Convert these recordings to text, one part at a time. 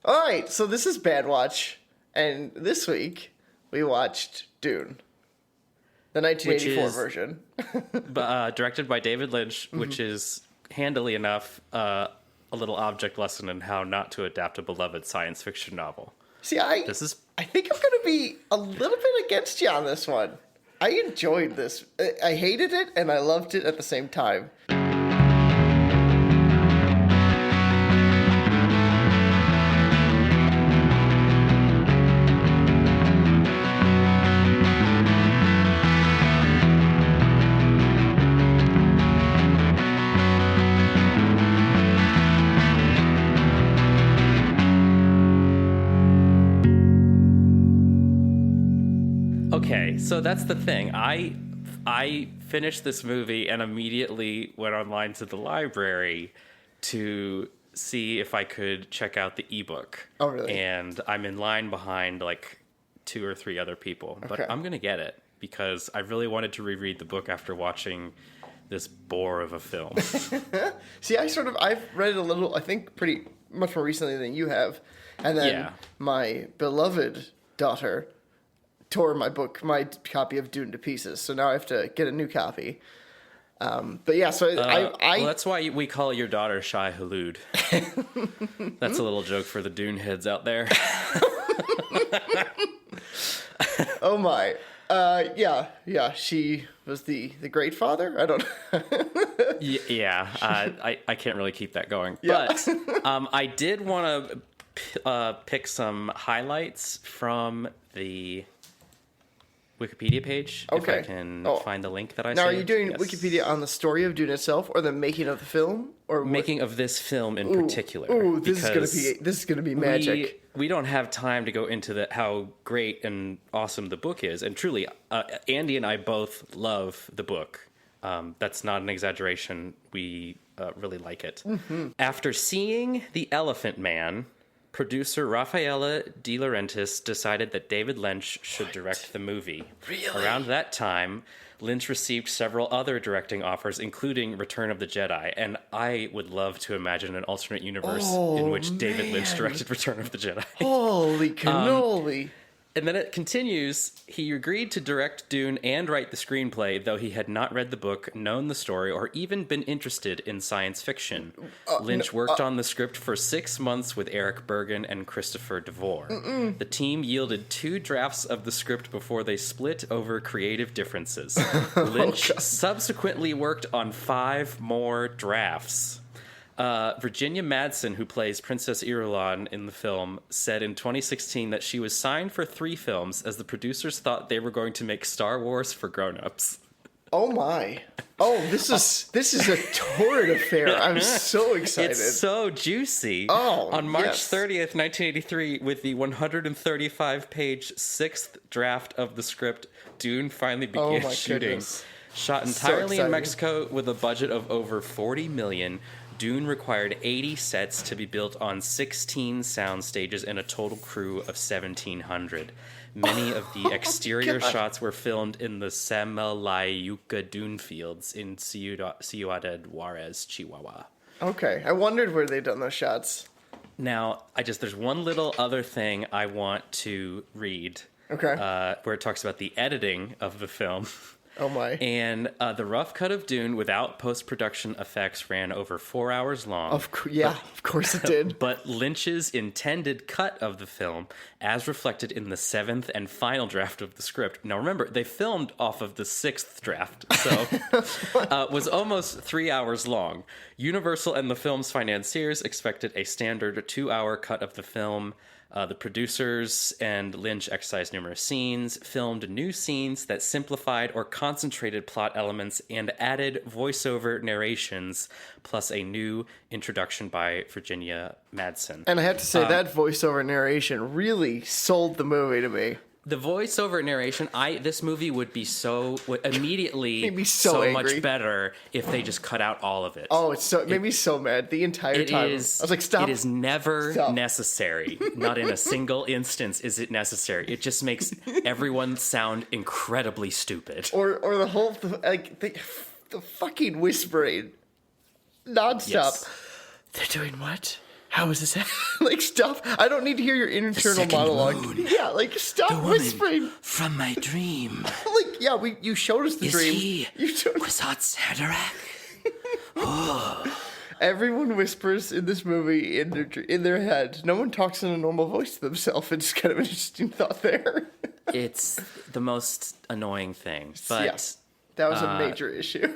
All right, so this is Bad Watch, and this week we watched Dune, the 1984 version. Directed by David Lynch, which is handily enough a little object lesson in how not to adapt a beloved science fiction novel. See, I think I'm going to be a little bit against you on this one. I enjoyed this. I hated it, and I loved it at the same time. Okay, so that's the thing. I finished this movie and immediately went online to the library to see if I could check out the ebook. Oh, really? And I'm in line behind like 2 or 3 other people. Okay. But I'm going to get it because I really wanted to reread the book after watching this bore of a film. See, I've read it a little, I think pretty much more recently than you have. And then my beloved daughter tore my copy of Dune to pieces. So now I have to get a new copy. But yeah, so well, that's why we call your daughter Shai Hulud. That's a little joke for the Dune heads out there. Oh my. Yeah, she was the great father? I don't know. Yeah, I can't really keep that going. Yeah. But I did want to pick some highlights from the Wikipedia page. Okay. If I can find the link that I Now, saved. are you doing Wikipedia on the story of Dune itself, or the making of the film, or making of this film in particular? Ooh, this is gonna be magic. We don't have time to go into how great and awesome the book is, and truly, Andy and I both love the book. That's not an exaggeration. We really like it. Mm-hmm. After seeing The Elephant Man, producer Raffaella De Laurentiis decided that David Lynch should direct the movie. Really? Around that time, Lynch received several other directing offers, including Return of the Jedi, and I would love to imagine an alternate universe in which David Lynch directed Return of the Jedi. Holy cannoli. And then it continues, he agreed to direct Dune and write the screenplay, though he had not read the book, known the story, or even been interested in science fiction. Lynch worked on the script for 6 months with Eric Bergen and Christopher DeVore. The team yielded 2 drafts of the script before they split over creative differences. Lynch subsequently worked on 5 more drafts. Virginia Madsen, who plays Princess Irulan in the film, said in 2016 that she was signed for 3 films as the producers thought they were going to make Star Wars for grown-ups. Oh my. Oh, this is a torrid affair. I'm so excited. It's so juicy. Oh, on March 30th, 1983, with the 135-page 6th draft of the script, Dune finally began shooting. Goodness. Shot entirely in Mexico with a budget of over $40 million. Dune required 80 sets to be built on 16 sound stages and a total crew of 1,700. Many of the exterior shots were filmed in the Samalayuca Dune fields in Ciudad Juarez, Chihuahua. Okay, I wondered where they'd done those shots. Now, there's one little other thing I want to read. Okay. Where it talks about the editing of the film. Oh my. And the rough cut of Dune without post-production effects ran over 4 hours long. Of course it did. But Lynch's intended cut of the film, as reflected in the 7th and final draft of the script. Now remember, they filmed off of the 6th draft, so was almost 3 hours long. Universal and the film's financiers expected a standard 2-hour cut of the film. The producers and Lynch excised numerous scenes, filmed new scenes that simplified or concentrated plot elements, and added voiceover narrations, plus a new introduction by Virginia Madsen. And I have to say, that voiceover narration really sold the movie to me. The voiceover narration, this movie would immediately made me so angry. Much better if they just cut out all of it. Oh, it made me so mad the entire time. I was like, stop. It is never necessary. Not in a single instance is it necessary. It just makes everyone sound incredibly stupid. Or the whole, the fucking whispering nonstop. Yes. They're doing what? how is this? Like, stop. I don't need to hear your internal monologue. Moon. Yeah, like, stop whispering. From my dream. Like, yeah, you showed us the dream. He Kwisatz Haderach? Oh. Everyone whispers in this movie in their head. No one talks in a normal voice to themselves. It's kind of an interesting thought there. It's the most annoying thing. But yeah, that was a major issue.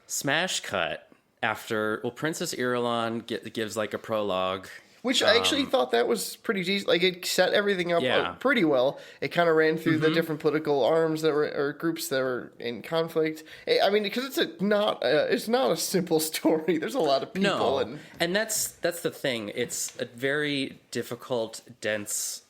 Smash cut after, Princess Irulan gives like a prologue. Which I actually thought that was pretty decent. Like, it set everything up pretty well. It kind of ran through the different political arms or groups that were in conflict. I mean, because it's not a simple story. There's a lot of people. No, and that's the thing. It's a very difficult, dense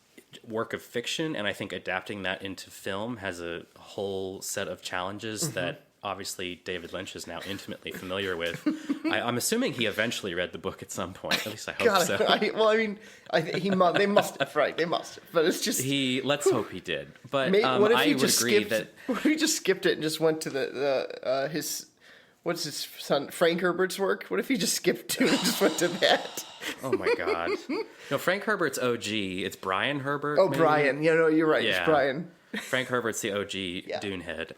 work of fiction, and I think adapting that into film has a whole set of challenges that obviously David Lynch is now intimately familiar with. I'm assuming he eventually read the book at some point. At least I hope so. They must have, right? They must have. But it's just let's hope he did. But what if I he would just agree skipped? What if he just skipped it and just went to his what's his son Frank Herbert's work? What if he just skipped to and just went to that? Oh my God! No, Frank Herbert's OG. It's Brian Herbert. Oh, maybe? Brian. Yeah, no, you're right. Yeah. It's Brian. Frank Herbert's the OG Dune head.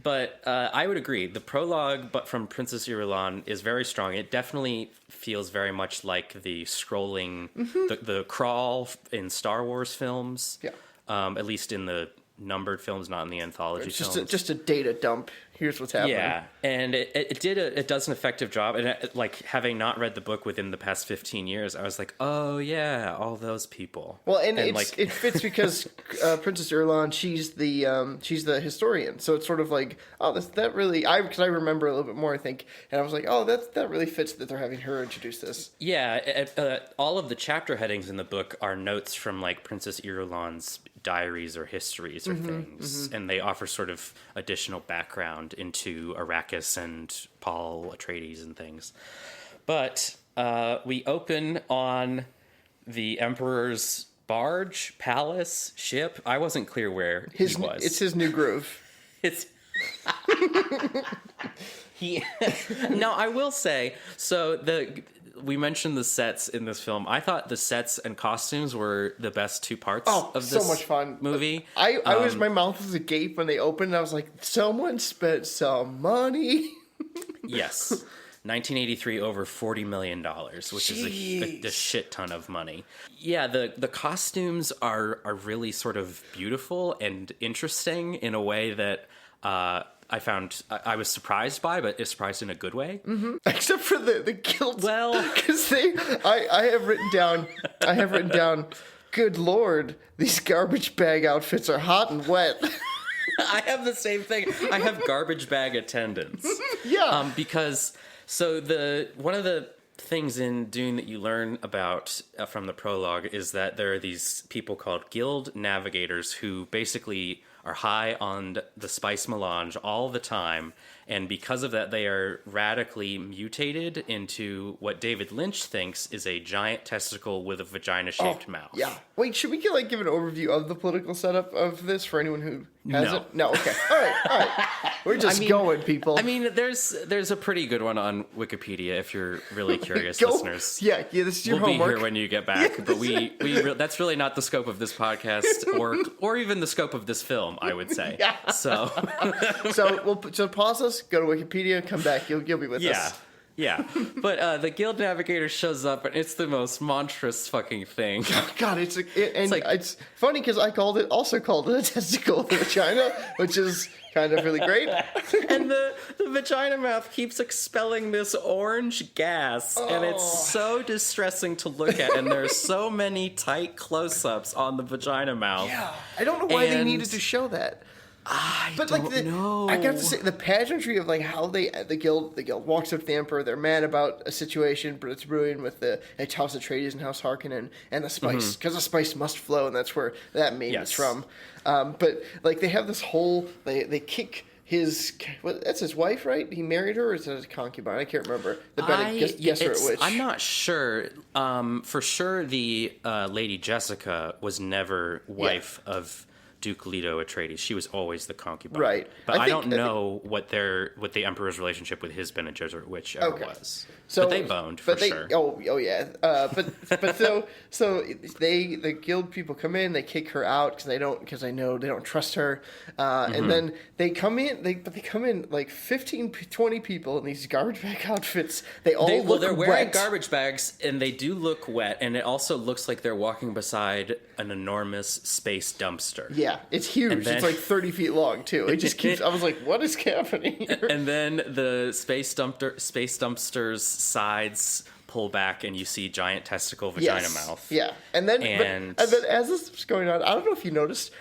But I would agree. The prologue, but from Princess Irulan, is very strong. It definitely feels very much like the scrolling, the crawl in Star Wars films. Yeah. At least in the numbered films, not in the anthology films. Just a data dump. Here's what's happening. Yeah, and it does an effective job. And like, having not read the book within the past 15 years, I was like, oh yeah, all those people. Well, and it fits because Princess Irulan, she's the historian, so it's sort of like, oh, that really, because I remember a little bit more, I think, and I was like, oh, that really fits that they're having her introduce this. Yeah, all of the chapter headings in the book are notes from like Princess Irulan's diaries or histories or things, and they offer sort of additional background into Arrakis and Paul Atreides and things. But we open on the Emperor's barge, palace, ship. I wasn't clear where he was. It's his new groove. It's Now, I will say, so we mentioned the sets in this film. I thought the sets and costumes were the best two parts of this so much fun movie. My mouth was agape when they opened, and I was like, someone spent some money. Yes. 1983, over $40 million, which is a shit ton of money. Yeah, the costumes are really sort of beautiful and interesting in a way that I found I was surprised by, but is surprised in a good way. Mm-hmm. Except for the guilt. Well, because I have written down, good Lord, these garbage bag outfits are hot and wet. I have the same thing. I have garbage bag attendants. Yeah. Because one of the things in Dune that you learn about from the prologue is that there are these people called guild navigators who basically are high on the spice melange all the time, and because of that they are radically mutated into what David Lynch thinks is a giant testicle with a vagina-shaped mouth. Yeah. Wait, should we give an overview of the political setup of this for anyone who hasn't? No. Okay. All right. We're just going, people. I mean, there's a pretty good one on Wikipedia if you're really curious, listeners. Yeah. This is your homework. We'll be here when you get back, but that's really not the scope of this podcast or even the scope of this film, I would say. Yeah. So so pause us, go to Wikipedia, come back. You'll be with us. Yeah, but the guild navigator shows up, and it's the most monstrous fucking thing. God, it's funny because I also called it a testicle of the vagina, which is kind of really great. And the vagina mouth keeps expelling this orange gas, and it's so distressing to look at. And there's so many tight close-ups on the vagina mouth. Yeah, I don't know why they needed to show that. I got to say, the pageantry of like how the guild walks up to the Emperor. They're mad about a situation, but it's brewing with the House Atreides and House Harkonnen and the spice, because the spice must flow, and that's where that meme is from. But like they have this whole they kick that's his wife, right? He married her, or is it a concubine? I can't remember. Guess her at which. I'm not sure. For sure, the Lady Jessica was never wife of Duke Leto Atreides. She was always the concubine. Right. But I don't know what the Emperor's relationship with his Bene Gesserit witch ever was. So, but they boned for sure. Oh yeah. But so the guild people come in, they kick her out because they know they don't trust her, and then they come in. They come in like 15, 20 people in these garbage bag outfits. They're wearing wet. garbage bags, and they do look wet, and it also looks like they're walking beside an enormous space dumpster. Yeah, it's huge. It's like 30 feet long too. It just keeps. I was like, what is happening here? And then the space dumpster's sides pull back, and you see giant testicle vagina mouth. Yeah, and then as this was going on, I don't know if you noticed,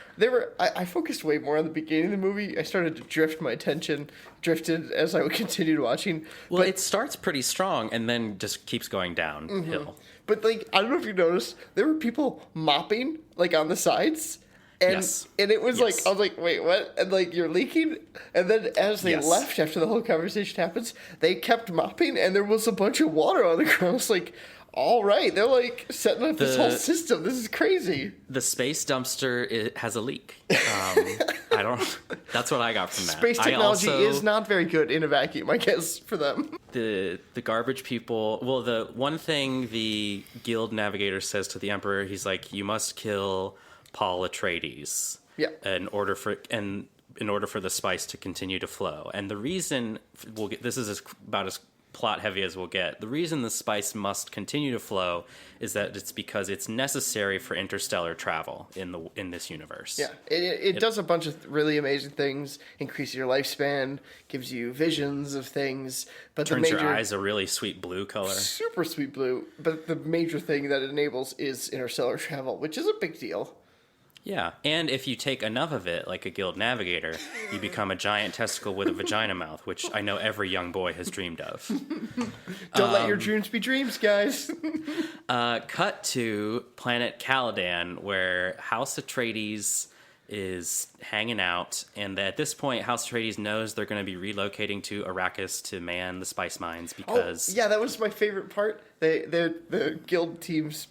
I focused way more on the beginning of the movie. I started to drift. My attention drifted as I continued watching. Well, it starts pretty strong and then just keeps going downhill. Mm-hmm. But like, I don't know if you noticed, there were people mopping like on the sides. And it was like, I was like, wait, what? And like, you're leaking? And then as they left after the whole conversation happens, they kept mopping and there was a bunch of water on the ground. I was like, all right, they're like setting up this whole system. This is crazy. The space dumpster has a leak. That's what I got from that. Space technology is not very good in a vacuum, I guess, for them. The garbage people, well, the one thing the guild navigator says to the Emperor, he's like, you must kill Paul Atreides in order for the spice to continue to flow. And the reason this is about as plot heavy as we'll get. The reason the spice must continue to flow is that it's because it's necessary for interstellar travel in this universe. Yeah, it does a bunch of really amazing things. Increases your lifespan, gives you visions of things, but turns your eyes a really sweet blue color. Super sweet blue. But the major thing that it enables is interstellar travel, which is a big deal. Yeah, and if you take enough of it, like a guild navigator, you become a giant testicle with a vagina mouth, which I know every young boy has dreamed of. Don't let your dreams be dreams, guys. Cut to planet Caladan, where House Atreides is hanging out, and at this point, House Atreides knows they're going to be relocating to Arrakis to man the spice mines because... that was my favorite part. The guild team's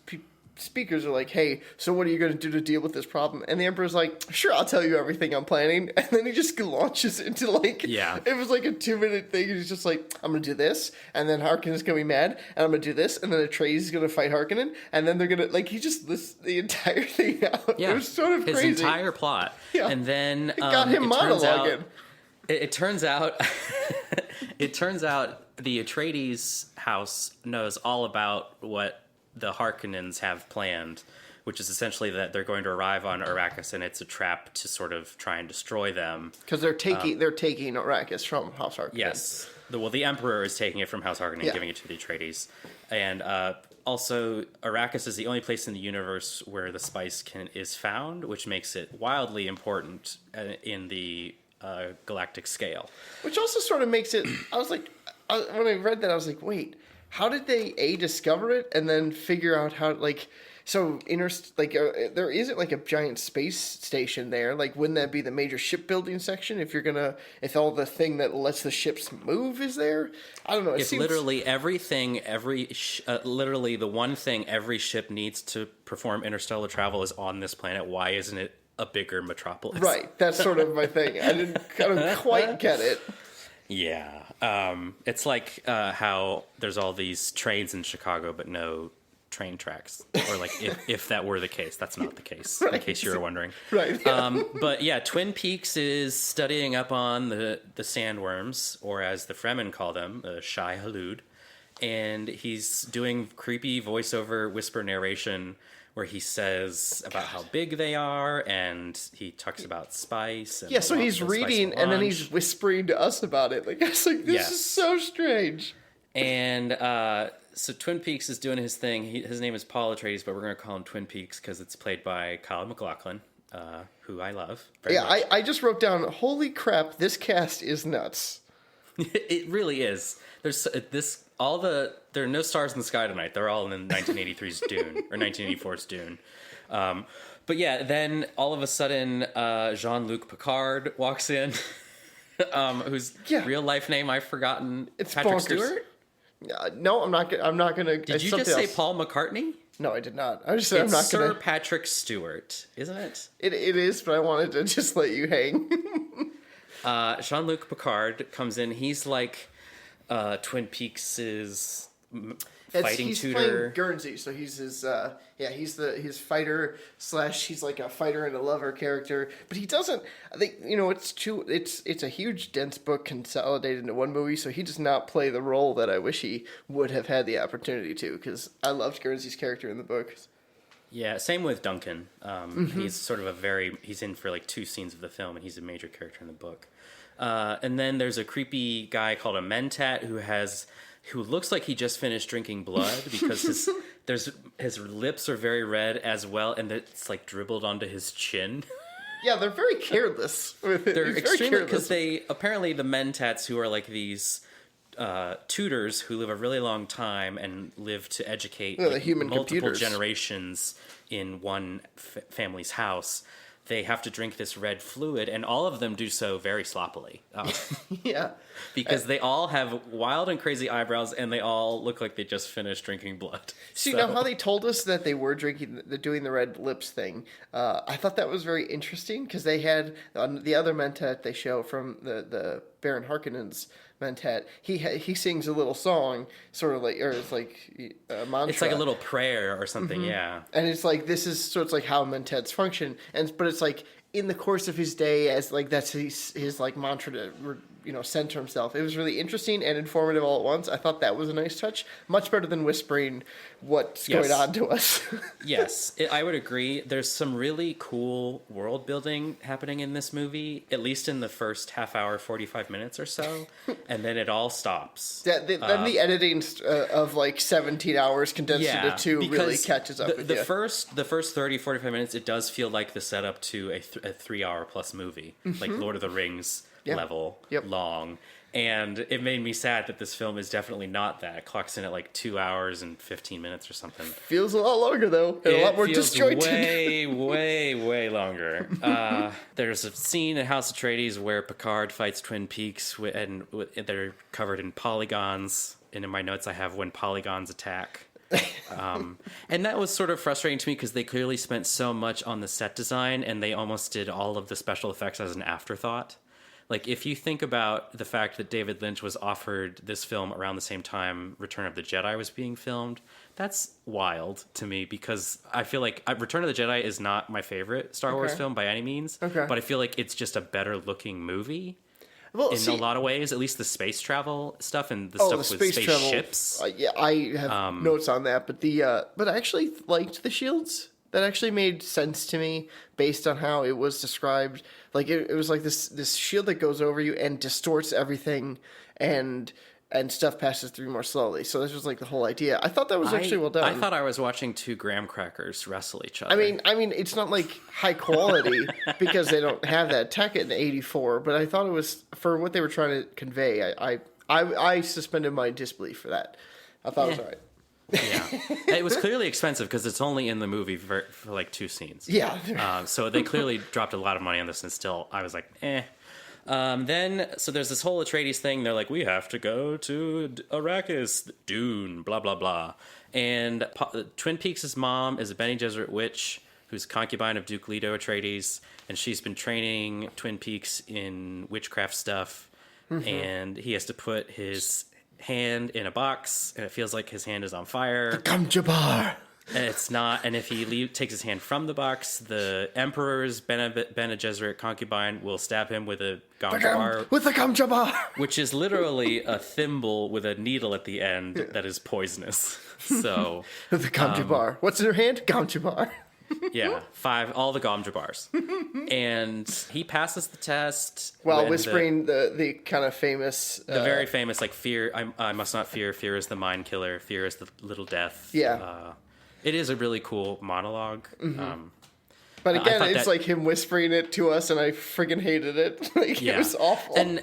speakers are like, hey, so what are you going to do to deal with this problem? And the Emperor's like, sure, I'll tell you everything I'm planning. And then he just launches into like, it was like a 2-minute thing. And he's just like, I'm going to do this. And then Harkonnen's going to be mad. And I'm going to do this. And then Atreides is going to fight Harkonnen. And then they're going to, like, he just lists the entire thing out. Yeah. It was sort of crazy. His entire plot. Yeah. And then it got him monologuing. It turns out the Atreides house knows all about what the Harkonnens have planned, which is essentially that they're going to arrive on Arrakis, and it's a trap to sort of try and destroy them. Because they're taking Arrakis from House Harkonnen. Yes. The Emperor is taking it from House Harkonnen and giving it to the Atreides. And also, Arrakis is the only place in the universe where the spice is found, which makes it wildly important in the galactic scale. Which also sort of makes it... I was like... when I read that, I was like, wait... How did they discover it and then figure out how there isn't like a giant space station there? Like, wouldn't that be the major shipbuilding section if all the thing that lets the ships move is there? I don't know. Literally the one thing every ship needs to perform interstellar travel is on this planet. Why isn't it a bigger metropolis? Right. That's sort of my thing. I didn't kind of quite get it. Yeah. It's like how there's all these trains in Chicago, but no train tracks. Or like if that were the case. That's not the case, in case you were wondering. Right. Yeah. But yeah, Twin Peaks is studying up on the sandworms, or as the Fremen call them, the Shai Hulud. And he's doing creepy voiceover whisper narration where he says about how big they are, and he talks about spice. And so he's reading, and then he's whispering to us about it. Like, I was like, this is so strange. And so Twin Peaks is doing his thing. His name is Paul Atreides, but we're going to call him Twin Peaks because it's played by Kyle MacLachlan, who I love very much. I just wrote down, holy crap, this cast is nuts. It really is. There are no stars in the sky tonight. They're all in 1983's Dune, or 1984's Dune. But yeah, then all of a sudden, Jean-Luc Picard walks in, whose real life name I've forgotten. It's Patrick bonkers. Stewart? No, I'm not gonna. Did you just say Paul McCartney? No, I did not. I'm It's not Sir gonna. Patrick Stewart, isn't it? It is, but I wanted to just let you hang. Jean-Luc Picard comes in. He's like Twin Peaks' fighting he's tutor. playing Guernsey, so he's he's his fighter / he's like a fighter and a lover character. But he doesn't. I think it's a huge dense book consolidated into one movie, so he does not play the role that I wish he would have had the opportunity to. Because I loved Guernsey's character in the book. Yeah, same with Duncan. He's sort of he's in for like 2 scenes of the film, and he's a major character in the book. And then there's a creepy guy called a Mentat who looks like he just finished drinking blood because his lips are very red as well, and it's like dribbled onto his chin. Yeah, they're very careless with it. They're extremely, because apparently the Mentats, who are like these tutors who live a really long time and live to educate the human multiple computers. generations in one family's house. They have to drink this red fluid, and all of them do so very sloppily. Yeah. Because they all have wild and crazy eyebrows, and they all look like they just finished drinking blood. See, now how they told us that they were doing the red lips thing, I thought that was very interesting, because they had, on the other Mentat they show from the Baron Harkonnen's Mentat, he sings a little song, sort of like, or it's like a mantra. It's like a little prayer or something, yeah. And it's like, it's like how Mentats function, but it's like, in the course of his day, as like that's his like mantra to center himself. It was really interesting and informative all at once. I thought that was a nice touch, much better than whispering what's going on to us. Yes, I would agree. There's some really cool world building happening in this movie, at least in the first half hour, 45 minutes or so, and then it all stops. Then the editing of like 17 hours condensed into 2 really catches up with the you. The first 30, 45 minutes, it does feel like the setup to a 3-hour plus movie, like Lord of the Rings level long. And it made me sad that this film is definitely not that. It clocks in at like 2 hours and 15 minutes or something. Feels a lot longer though, and a lot more disjointed. way longer. There's a scene in House Atreides where Picard fights Twin Peaks, and they're covered in polygons. And in my notes, I have when polygons attack. And that was sort of frustrating to me because they clearly spent so much on the set design, and they almost did all of the special effects as an afterthought. Like, if you think about the fact that David Lynch was offered this film around the same time Return of the Jedi was being filmed, that's wild to me, because I feel like Return of the Jedi is not my favorite Star Wars film by any means, but I feel like it's just a better looking movie. Well, a lot of ways, at least the space travel stuff and the stuff with spaceships. I have notes on that, but I actually liked the shields. That actually made sense to me based on how it was described. Like it was like this shield that goes over you and distorts everything, and stuff passes through more slowly. So this was like the whole idea. I thought that was actually well done. I thought I was watching 2 graham crackers wrestle each other. I mean, it's not like high quality because they don't have that tech in '84. But I thought it was, for what they were trying to convey. I suspended my disbelief for that. I thought it was all right. Yeah, it was clearly expensive because it's only in the movie for like 2 scenes. Yeah. So they clearly dropped a lot of money on this, and still I was like, eh. Then there's this whole Atreides thing. They're like, we have to go to Arrakis, Dune, blah blah blah. And Twin Peaks' mom is a Bene Gesserit witch who's concubine of Duke Leto Atreides, and she's been training Twin Peaks in witchcraft stuff. And he has to put his hand in a box, and it feels like his hand is on fire. The Gum Jabbar. And it's not. And if he takes his hand from the box, the Emperor's Bene Gesserit concubine will stab him with a Gum Jabbar. With the Gum Jabbar! Which is literally a thimble with a needle at the end that is poisonous. So the Gum Jabbar. What's in her hand? Gum Jabbar. Yeah, 5, all the Gom Jabars. And he passes the test. While whispering the kind of famous... the very famous, like, fear, I must not fear, fear is the mind killer, fear is the little death. Yeah. It is a really cool monologue. But again, it's like him whispering it to us, and I friggin' hated it. It was awful. And...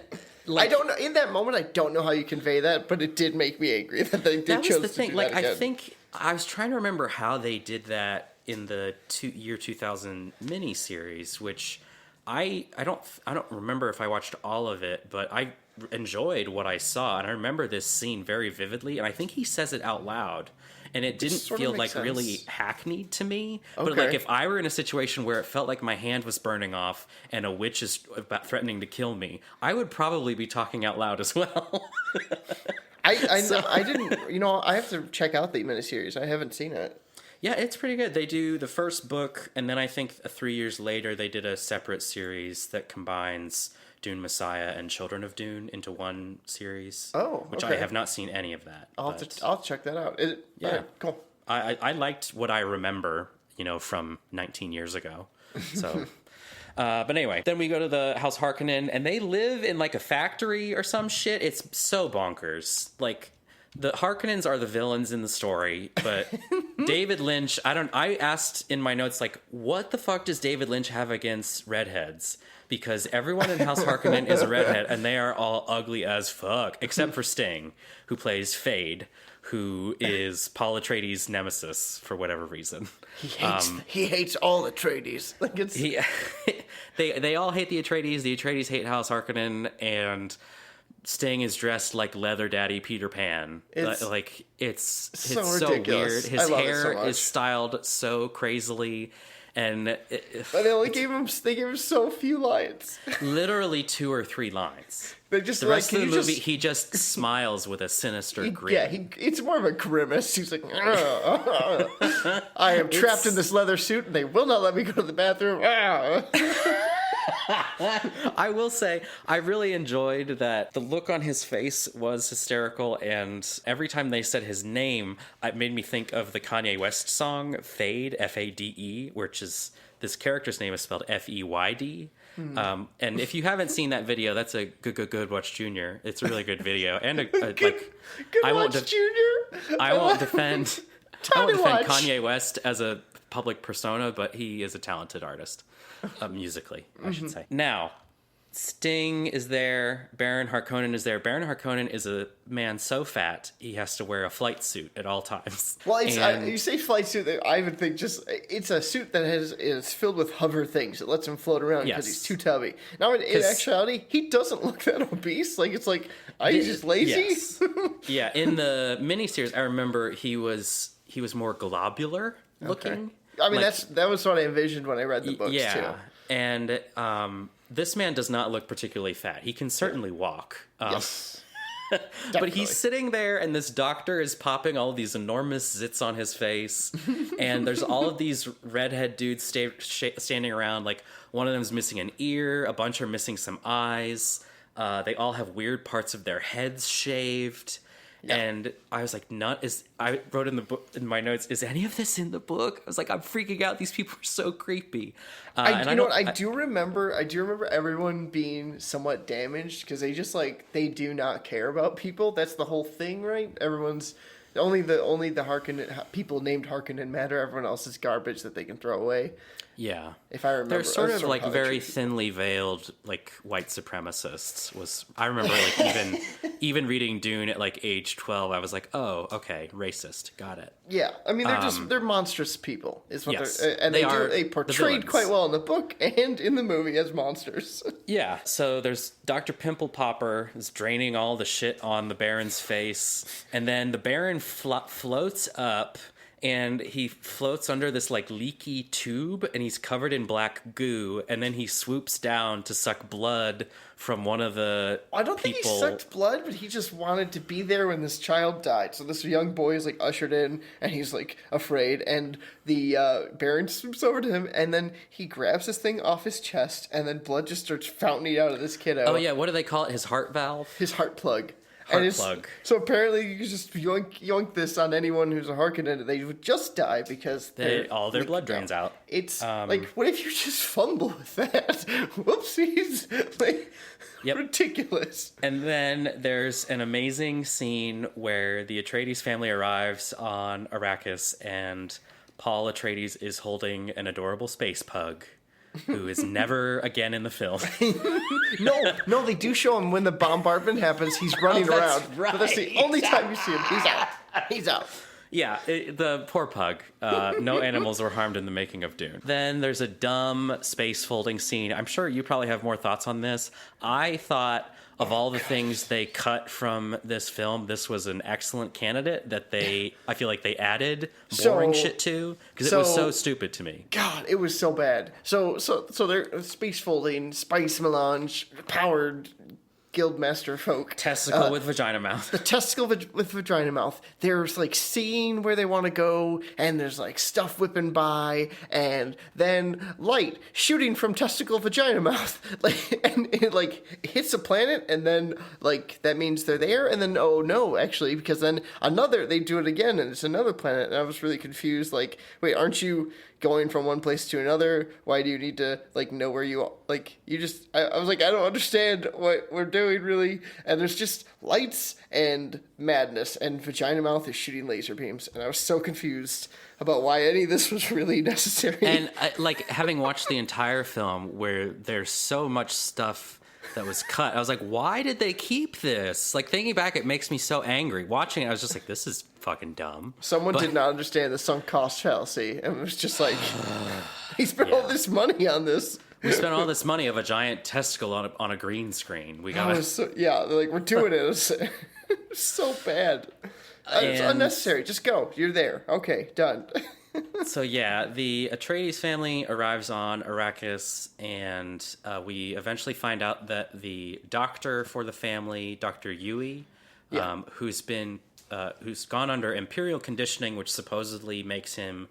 I don't know. In that moment, I don't know how you convey that, but it did make me angry that they chose to do that again. I think I was trying to remember how they did that in the year 2000 miniseries, which I don't remember if I watched all of it, but I enjoyed what I saw, and I remember this scene very vividly. And I think he says it out loud, and it didn't feel like sense. really hackneyed to me. Okay. But like if I were in a situation where it felt like my hand was burning off and a witch is about threatening to kill me, I would probably be talking out loud as well. I didn't, you know, I have to check out the miniseries. I haven't seen it. Yeah, it's pretty good. They do the first book, and then I think 3 years later they did a separate series that combines Dune Messiah and Children of Dune into one series. Oh, which okay. I have not seen any of that. I'll check that out. Yeah, all right, cool. I liked what I remember, you know, from 19 years ago. So, but anyway, then we go to the House Harkonnen, and they live in like a factory or some shit. It's so bonkers. Like, the Harkonnens are the villains in the story, but David Lynch, I asked in my notes, like, what the fuck does David Lynch have against redheads? Because everyone in House Harkonnen is a redhead, and they are all ugly as fuck, except for Sting, who plays Fade, who is Paul Atreides' nemesis for whatever reason. He hates all Atreides. Like it's they all hate the Atreides. The Atreides hate House Harkonnen, and Sting is dressed like leather daddy Peter Pan. It's so so ridiculous. weird. His hair so is styled so crazily, and but they gave him so few lines. Literally 2 or 3 lines. They just The rest of the movie, he just smiles with a sinister grin. Yeah, it's more of a grimace. He's like, I am trapped in this leather suit, and they will not let me go to the bathroom. I will say, I really enjoyed that the look on his face was hysterical, and every time they said his name, it made me think of the Kanye West song, Fade, F-A-D-E, which is, this character's name is spelled F-E-Y-D. And if you haven't seen that video, that's a Goodwatch Jr. It's a really good video. And I won't defend Kanye West as a public persona, but he is a talented artist. Musically, I should say. Now, Sting is there. Baron Harkonnen is there. Baron Harkonnen is a man so fat he has to wear a flight suit at all times. Well, you say flight suit, I would think it's a suit that is filled with hover things. It lets him float around because he's too tubby. Now, in actuality, he doesn't look that obese. Like, it's like, he's just lazy. Yes. Yeah, in the miniseries, I remember he was more globular looking. Okay. I mean, that was what I envisioned when I read the books, too. And this man does not look particularly fat. He can certainly walk. Yes. But he's sitting there, and this doctor is popping all these enormous zits on his face. And there's all of these redhead dudes standing around. Like, one of them's missing an ear. A bunch are missing some eyes. They all have weird parts of their heads shaved. Yeah. And I was like, I wrote in the book, in my notes, is any of this in the book? I was like, I'm freaking out. These people are so creepy. I do remember everyone being somewhat damaged because they do not care about people. That's the whole thing, right? Everyone's only the Harkonnen people named Harkonnen matter. Everyone else is garbage that they can throw away. Yeah, if I remember, they're sort of like very thinly veiled, like white supremacists. I remember like even reading Dune at like age 12, I was like, oh, okay, racist, got it. Yeah, I mean they're monstrous people, is what yes, they're, and they portrayed quite well in the book and in the movie as monsters. Yeah, so there's Dr. Pimple Popper is draining all the shit on the Baron's face, and then the Baron floats up. And he floats under this, like, leaky tube, and he's covered in black goo, and then he swoops down to suck blood from one of the I don't think he sucked blood, but he just wanted to be there when this child died. So this young boy is, like, ushered in, and he's, like, afraid, and the Baron swoops over to him, and then he grabs this thing off his chest, and then blood just starts fountaining out of this kiddo. Oh, yeah, what do they call it? His heart valve? His heart plug. Plug. So apparently you can just yoink this on anyone who's a Harkonnen, they would just die because all their blood drains out. It's like, what if you just fumble with that? Whoopsies. Like, ridiculous. And then there's an amazing scene where the Atreides family arrives on Arrakis, and Paul Atreides is holding an adorable space pug who is never again in the film. No, they do show him when the bombardment happens. He's running around. Right. But that's the only time you see him. He's out. Yeah, the poor pug. No animals were harmed in the making of Dune. Then there's a dumb space folding scene. I'm sure you probably have more thoughts on this. I thought of all the things they cut from this film, this was an excellent candidate that I feel like they added boring shit to, because it was so stupid to me. God, it was so bad. So they're space folding, spice melange, powered guildmaster folk. Testicle with vagina mouth. The testicle with vagina mouth. There's like seeing where they want to go, and there's like stuff whipping by, and then light shooting from testicle vagina mouth. Like, and it like hits a planet, and then like that means they're there, and then oh no, actually, because then they do it again, and it's another planet, and I was really confused. Like, wait, aren't you going from one place to another? Why do you need to like know where you like? You just I was like, I don't understand what we're doing really. And there's just lights and madness, and vagina mouth is shooting laser beams, and I was so confused about why any of this was really necessary. And like having watched the entire film where there's so much stuff that was cut, I was like, why did they keep this? Like, thinking back, it makes me so angry. Watching it, I was just like, this is fucking dumb. Someone did not understand the sunk cost fallacy, and it was just like, he spent all this money on this. We spent all this money of a giant testicle on a green screen. We got they're like, we're doing it. It was so bad. It's unnecessary. Just go. You're there. Okay, done. So yeah, the Atreides family arrives on Arrakis, and we eventually find out that the doctor for the family, Dr. Yui, who's gone under imperial conditioning, which supposedly makes him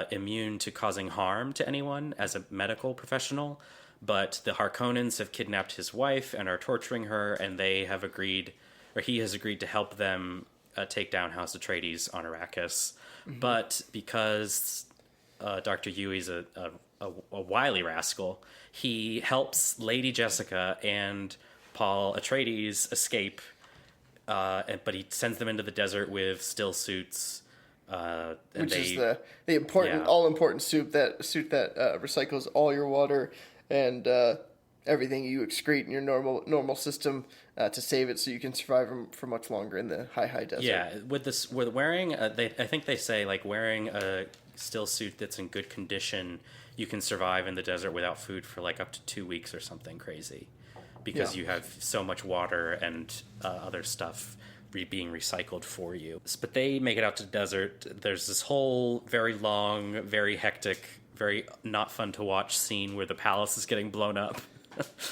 immune to causing harm to anyone as a medical professional, but the Harkonnens have kidnapped his wife and are torturing her, and he has agreed to help them take down House Atreides on Arrakis. Mm-hmm. But because Dr. Yui's a wily rascal, he helps Lady Jessica and Paul Atreides escape, but he sends them into the desert with still suits. Which is the important, all-important suit that recycles all your water and everything you excrete in your normal system to save it so you can survive for much longer in the high desert. Yeah, with wearing, I think they say like wearing a still suit that's in good condition, you can survive in the desert without food for like up to 2 weeks or something crazy, because you have so much water and other stuff being recycled for you. But they make it out to the desert. There's this whole very long, very hectic, very not fun to watch scene where the palace is getting blown up.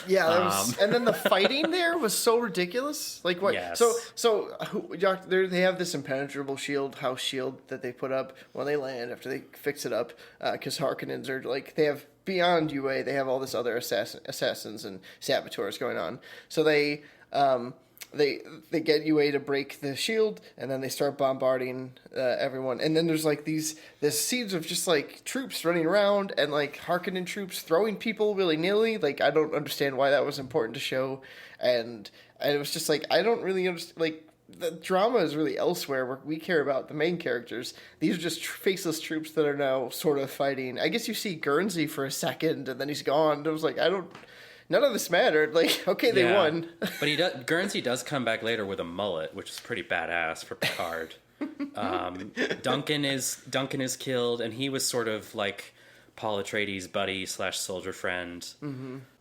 Yeah, that was, and then the fighting there was so ridiculous. Like what? Yes. They have this impenetrable house shield that they put up when they land after they fix it up, because Harkonnens are like, they have beyond UA, they have all this other assassins and saboteurs going on. So they get UA to break the shield, and then they start bombarding everyone. And then there's like these scenes of just like troops running around and like Harkonnen troops throwing people willy-nilly. Like, I don't understand why that was important to show. And it was just like, I don't really understand. Like, the drama is really elsewhere where we care about the main characters. These are just faceless troops that are now sort of fighting. I guess you see Guernsey for a second, and then he's gone. It was like, none of this mattered. Like, okay, they won. But Guernsey does come back later with a mullet, which is pretty badass for Picard. Duncan is killed, and he was sort of like Paul Atreides' buddy / soldier friend,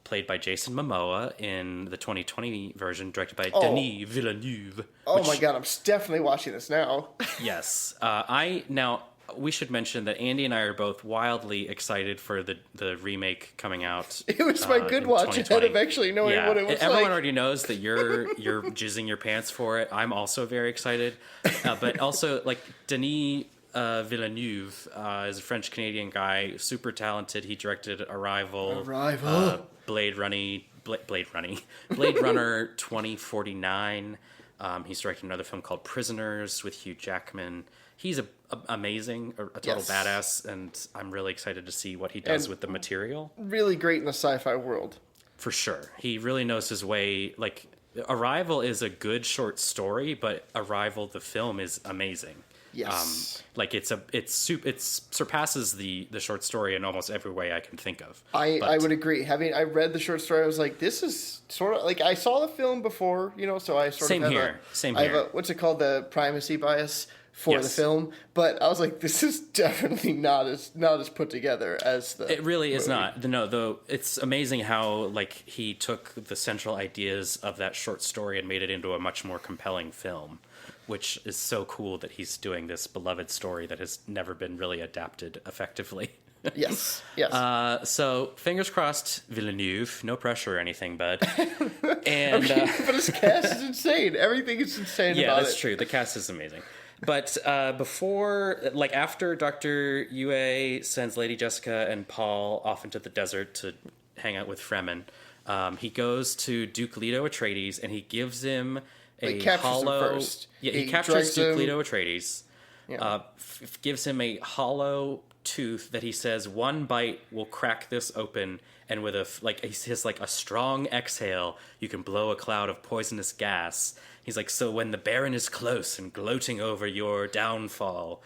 played by Jason Momoa in the 2020 version, directed by Denis Villeneuve. Oh my god, I'm definitely watching this now. Yes, we should mention that Andy and I are both wildly excited for the remake coming out. It was my good watch ahead of actually knowing what it was. Everyone already knows that you're jizzing your pants for it. I'm also very excited, but also like Denis Villeneuve is a French Canadian guy, super talented. He directed Arrival, Blade Runner 2049. He's directed another film called Prisoners with Hugh Jackman. He's amazing, a total badass, and I'm really excited to see what he does with the material. Really great in the sci-fi world. For sure. He really knows his way. Like, Arrival is a good short story, but Arrival, the film, is amazing. Yes. Like, it surpasses the short story in almost every way I can think of. I would agree. I read the short story, I was like, this is sort of like, I saw the film before, so I sort of Same here. I have what's it called, the primacy bias for Yes. the film, but I was like, this is definitely not as put together as the It really is movie. not. No, though it's amazing how like he took the central ideas of that short story and made it into a much more compelling film, which is so cool that he's doing this beloved story that has never been really adapted effectively. Yes. So fingers crossed, Villeneuve. No pressure or anything, bud. And But his cast is insane. Everything is insane yeah, about that's it. true. The cast is amazing. But after Dr. Yue sends Lady Jessica and Paul off into the desert to hang out with Fremen, he goes to Duke Leto Atreides and he gives him He captures him first. Yeah, he captures drugs Duke him. Leto Atreides, Yeah. gives him a hollow tooth that he says one bite will crack this open, and with he says a strong exhale, you can blow a cloud of poisonous gas. He's like, so when the Baron is close and gloating over your downfall,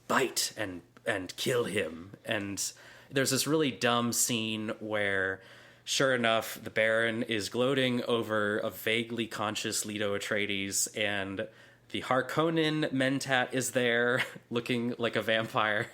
bite and kill him. And there's this really dumb scene where, sure enough, the Baron is gloating over a vaguely conscious Leto Atreides, and the Harkonnen Mentat is there looking like a vampire.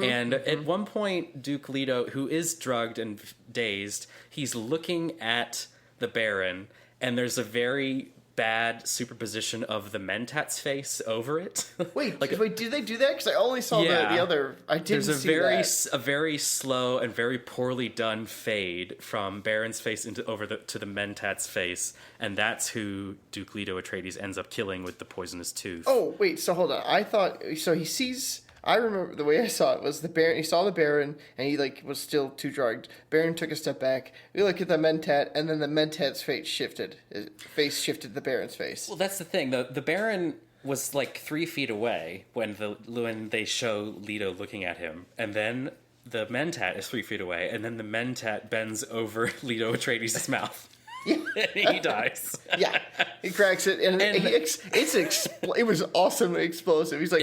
And at one point, Duke Leto, who is drugged and dazed, he's looking at the Baron, and there's a very bad superposition of the Mentat's face over it. Wait, did they do that? Because I only saw the other. I didn't There's see a very slow and very poorly done fade from Baron's face to the Mentat's face, and that's who Duke Leto Atreides ends up killing with the poisonous tooth. Oh, wait, so hold on. I thought, so he sees, I remember the way I saw it was the Baron, he saw the Baron, and he, was still too drugged. Baron took a step back, we look at the Mentat, and then the Mentat's face shifted. His face shifted the Baron's face. Well, that's the thing. The Baron was 3 feet away when they show Leto looking at him, and then the Mentat is 3 feet away, and then the Mentat bends over Leto Atreides' mouth. And he dies. Yeah, he cracks it, and it was awesomely explosive. He's like,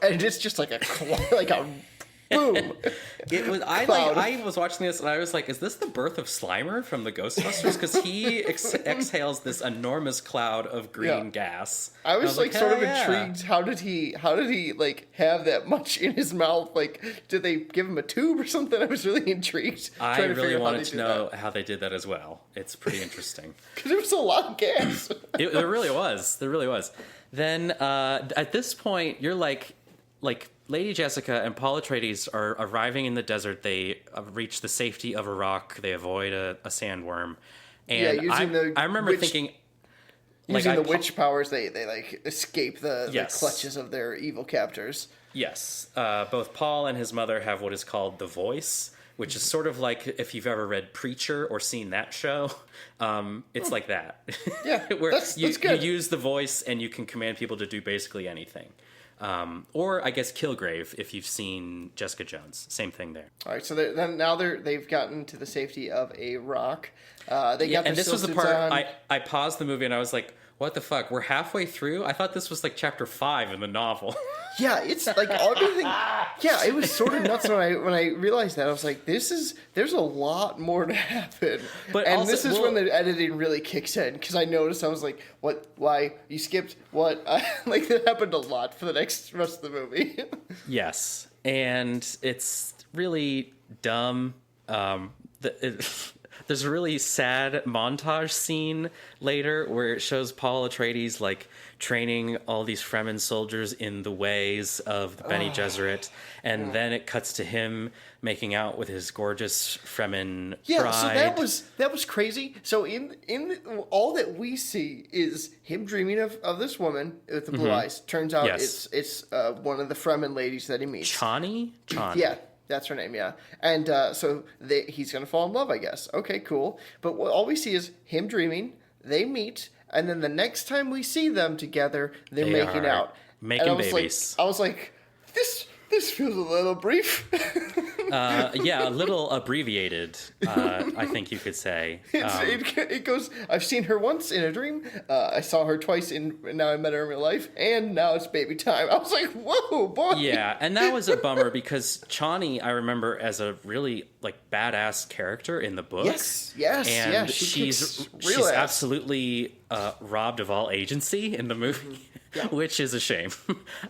and it's just like a boom. It was. I was watching this and I was like, "Is this the birth of Slimer from the Ghostbusters?" Because he exhales this enormous cloud of green gas. I was sort of yeah. intrigued. How did he have that much in his mouth? Did they give him a tube or something? I was really intrigued. I really wanted to know how they did that as well. It's pretty interesting. Because it was a lot of gas. There really was. There really was. Then at this point, you're like Lady Jessica and Paul Atreides are arriving in the desert. They reach the safety of a rock. They avoid a sandworm. And I remember thinking, using the witch powers, they escape the Yes. clutches of their evil captors. Yes, both Paul and his mother have what is called the Voice, which is sort of like if you've ever read Preacher or seen that show. It's like that. Yeah, where that's you good. use the Voice and you can command people to do basically anything. Or I guess Kilgrave if you've seen Jessica Jones. Same thing there. All right, so they've gotten to the safety of a rock. Got And this was the part on. I paused the movie and I was like, what the fuck? We're halfway through? I thought this was chapter 5 in the novel. Yeah, it's everything. Yeah, it was sort of nuts when I realized that. I was like, there's a lot more to happen. But and also- this is when the editing really kicks in, because I noticed, I was like, what? Why? You skipped what? That happened a lot for the rest of the movie. Yes, and it's really dumb. There's a really sad montage scene later where it shows Paul Atreides training all these Fremen soldiers in the ways of the Bene Gesserit, and then it cuts to him making out with his gorgeous Fremen bride. So that was crazy. So in all that we see is him dreaming of this woman with the blue eyes. Turns out it's one of the Fremen ladies that he meets. Chani? Yeah. That's her name, yeah. And so he's going to fall in love, I guess. Okay, cool. But all we see is him dreaming, they meet, and then the next time we see them together, they're making out. Making babies. I was like, this feels a little brief. Yeah, a little abbreviated, I think you could say. It goes, I've seen her once in a dream, I saw her twice, now I met her in real life, and now it's baby time. I was like, whoa, boy. Yeah, and that was a bummer because Chani, I remember as a really badass character in the book. Yes, and yeah, she's real ass. absolutely robbed of all agency in the movie. which is a shame.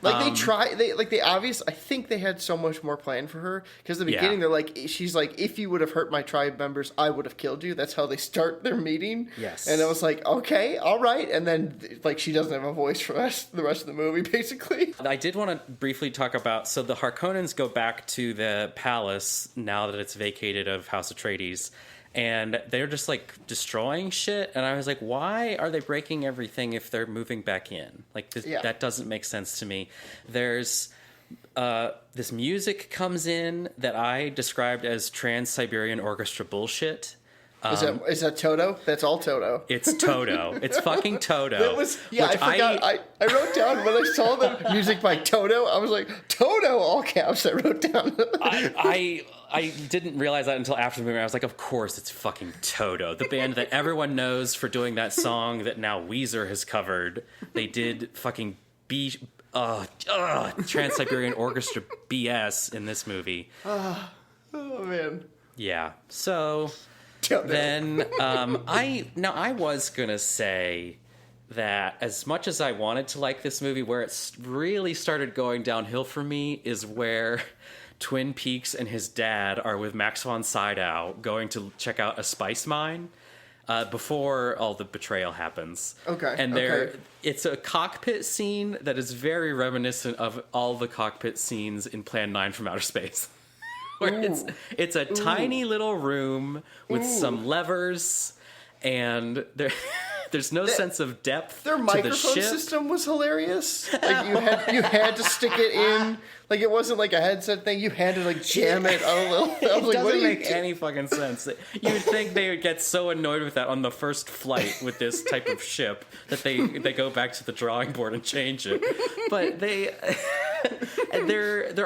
I think they had so much more planned for her, because in the beginning they're like, she's like, if you would have hurt my tribe members, I would have killed you. That's how they start their meeting. Yes. And I was like, okay, all right. And then like she doesn't have a voice for the rest of the movie, basically. I did want to briefly talk about, so the Harkonnens go back to the palace now that it's vacated of House Atreides, and they're just like destroying shit, and I was like, why are they breaking everything if they're moving back in? Like that doesn't make sense to me. There's this music comes in that I described as Trans-Siberian Orchestra bullshit. Is that Toto? That's all Toto. It's Toto. It's fucking Toto. I forgot. I wrote down when I saw the music by Toto, I was like, Toto, all caps. I wrote down. I didn't realize that until after the movie. I was like, of course it's fucking Toto, the band that everyone knows for doing that song that now Weezer has covered. They did fucking Trans-Siberian Orchestra BS in this movie. Oh man. Yeah. So Toto. then I was gonna say that as much as I wanted to like this movie, where it really started going downhill for me is where Twin Peaks and his dad are with Max von Sydow going to check out a spice mine before all the betrayal happens. Okay. And it's a cockpit scene that is very reminiscent of all the cockpit scenes in Plan 9 from Outer Space. Where it's a tiny little room with some levers, and there's no sense of depth. Their to microphone the ship. system was hilarious. Like you had to stick it in. Like it wasn't like a headset thing. You had to like jam it a little. I was It like, what doesn't do you make any fucking sense. You'd think they would get so annoyed with that on the first flight with this type of ship that they go back to the drawing board and change it. But there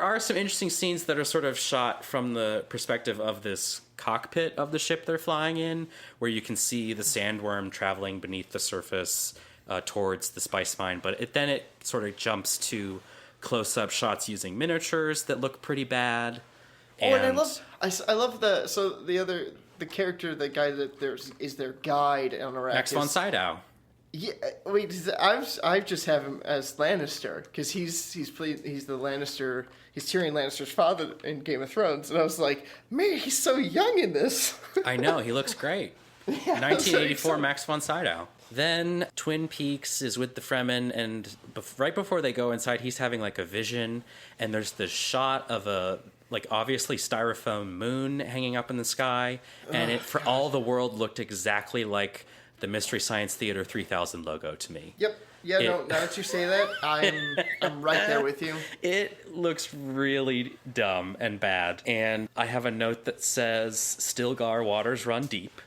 are some interesting scenes that are sort of shot from the perspective of this cockpit of the ship they're flying in, where you can see the sandworm traveling beneath the surface towards the spice mine. But then it sort of jumps to close-up shots using miniatures that look pretty bad. And I love the character, the guy that is their guide on Iraq. Max von Sydow. Yeah, wait. I just have him as Lannister because he's the Lannister. He's Tyrion Lannister's father in Game of Thrones, and I was like, man, he's so young in this. I know, he looks great. 1984 Max von Sydow. Then Twin Peaks is with the Fremen, and right before they go inside, he's having like a vision, and there's this shot of a obviously styrofoam moon hanging up in the sky, and it for all the world looked exactly like the Mystery Science Theater 3000 logo to me. Yep. Yeah, now that you say that, I'm right there with you. It looks really dumb and bad. And I have a note that says, Stilgar waters run deep.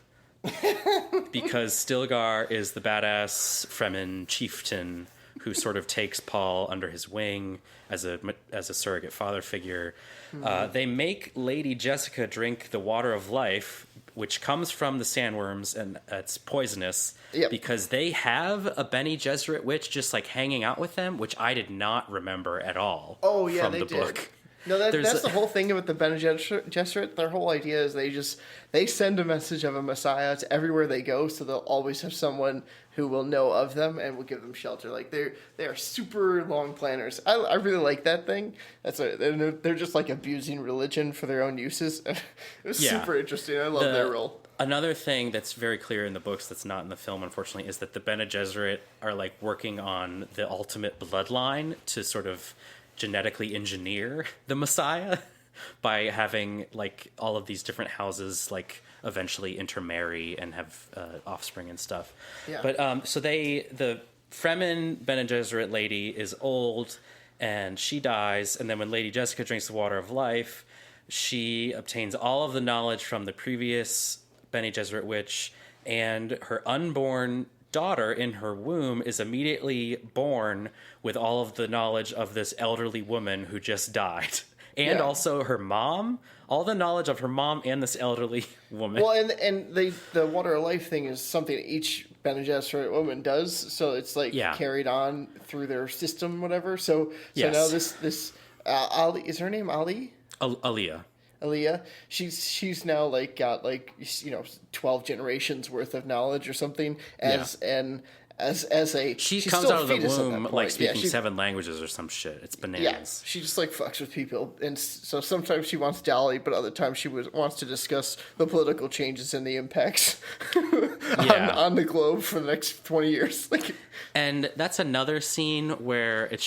Because Stilgar is the badass Fremen chieftain who sort of takes Paul under his wing as a surrogate father figure. Mm-hmm. They make Lady Jessica drink the water of life, which comes from the sandworms, and it's poisonous. Yep. Because they have a Bene Gesserit witch just like hanging out with them, which I did not remember at all. Oh yeah, from they the did. book. No, that's the whole thing with the Bene Gesserit. Their whole idea is they send a message of a Messiah to everywhere they go, so they'll always have someone who will know of them and will give them shelter. Like they are super long planners. I really like that thing. They're just like abusing religion for their own uses. It was super interesting. I love their role. Another thing that's very clear in the books that's not in the film, unfortunately, is that the Bene Gesserit are like working on the ultimate bloodline to sort of genetically engineer the Messiah by having like all of these different houses like eventually intermarry and have offspring and stuff. Yeah. But so the Fremen Bene Gesserit lady is old and she dies, and then when Lady Jessica drinks the water of life, she obtains all of the knowledge from the previous Bene Gesserit witch, and her unborn daughter in her womb is immediately born with all of the knowledge of this elderly woman who just died. And also her mom, all the knowledge of her mom and this elderly woman. Well, and the water of life thing is something that each Bene Gesserit woman does, so it's like carried on through their system, whatever. So now this Ali, is her name Ali? Aaliyah, she's now like got 12 generations worth of knowledge or something. And as a She she's comes still a out of the fetus at that womb point. like speaking she, 7 languages or some shit. It's yeah, bananas. she just like fucks with people, and so sometimes she wants Dolly, but other times she wants to discuss the political changes and the impacts on the globe for the next 20 years. Like, and that's another scene where it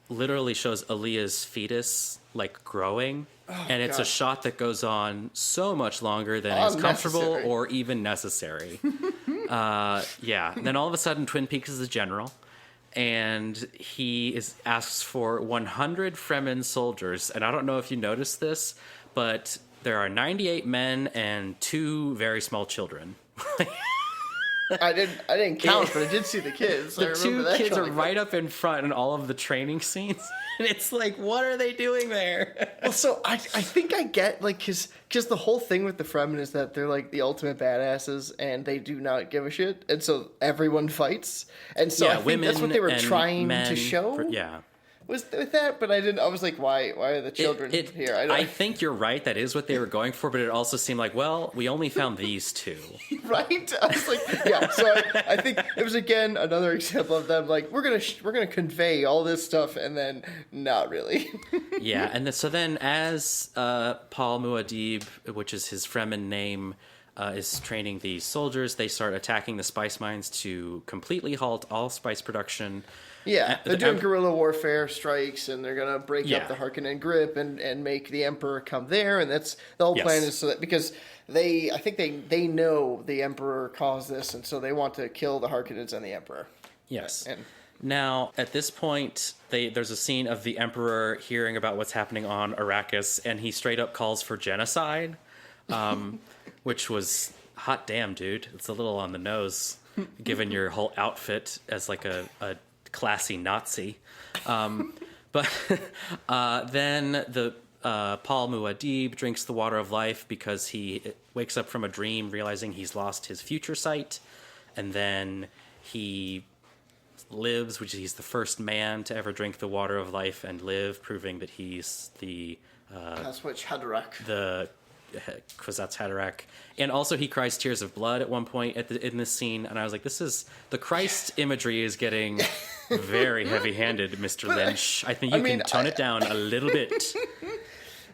literally shows Aaliyah's fetus like growing. And it's a shot that goes on so much longer than is comfortable or even necessary. And then all of a sudden, Twin Peaks is the general, and he asks for 100 Fremen soldiers. And I don't know if you noticed this, but there are 98 men and 2 very small children. I didn't count, but I did see the kids. The 2 kids are right up in front in all of the training scenes. And it's like, what are they doing there? Well, so I think I get, like, because the whole thing with the Fremen is that they're, like, the ultimate badasses, and they do not give a shit, and so everyone fights. And so I think that's what they were trying to show. Was with that, but I was like, why are the children here? I think you're right. That is what they were going for, but it also seemed like, well, we only found these 2. Right? I was like, yeah. So I think it was again another example of them like we're gonna convey all this stuff and then not really. Yeah, and so then as Paul Muad'Dib, which is his Fremen name, is training these soldiers, they start attacking the spice mines to completely halt all spice production. Yeah, they're doing guerrilla warfare strikes, and they're gonna break up the Harkonnen grip and make the Emperor come there, and that's the whole plan is so that because I think they know the Emperor caused this, and so they want to kill the Harkonnens and the Emperor. Yes. And now at this point, there's a scene of the Emperor hearing about what's happening on Arrakis, and he straight up calls for genocide, which was hot damn, dude. It's a little on the nose, given your whole outfit as like a classy Nazi. But then the Paul Muad'Dib drinks the water of life because he wakes up from a dream realizing he's lost his future sight, and then he lives, which he's the first man to ever drink the water of life and live, proving that he's the Kazwich Haderach. The Kwisatz Haderach. And also he cries tears of blood at one point in this scene, and I was like, the Christ imagery is getting very heavy-handed, Mr. Lynch. I think you can tone it down a little bit.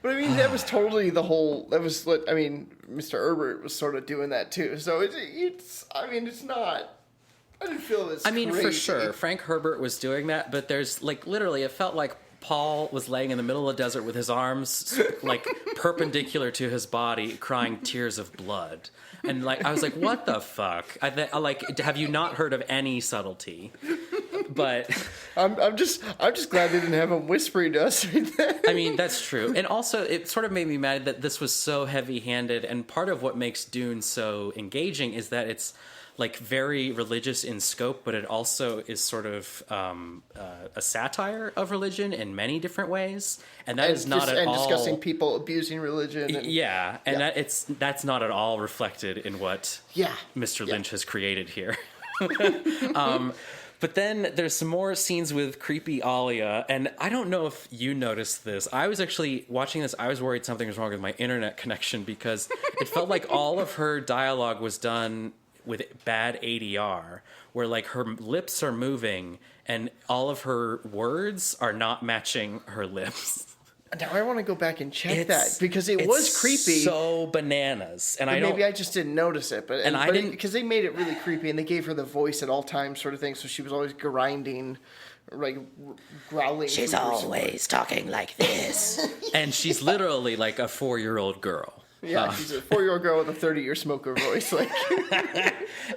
But I mean, that was totally the whole. That was what I mean. Mr. Herbert was sort of doing that too. So it's. I mean, it's not. I didn't feel this. I mean, crazy. for sure, Frank Herbert was doing that. But there's like literally, it felt like Paul was laying in the middle of the desert with his arms like perpendicular to his body, crying tears of blood. And like, I was like, what the fuck? I like, have you not heard of any subtlety? But I'm just glad they didn't have him whispering to us right there. I mean, that's true. And also, it sort of made me mad that this was so heavy-handed. And part of what makes Dune so engaging is that it's like very religious in scope, but it also is sort of a satire of religion in many different ways, and that is not at all discussing people abusing religion. That's not at all reflected in what Mr. Lynch has created here. But then there's some more scenes with creepy Alia, and I don't know if you noticed this. I was actually watching this, I was worried something was wrong with my internet connection because it felt like all of her dialogue was done with bad ADR, where like her lips are moving and all of her words are not matching her lips. Now I want to go back and check that because it was creepy. So bananas, and maybe I just didn't notice it. But I didn't because they made it really creepy, and they gave her the voice at all times, sort of thing. So she was always grinding, like growling. She's always talking like this, and she's literally like a 4-year-old girl. Yeah, she's a 4-year-old girl with a 30-year smoker voice. Like,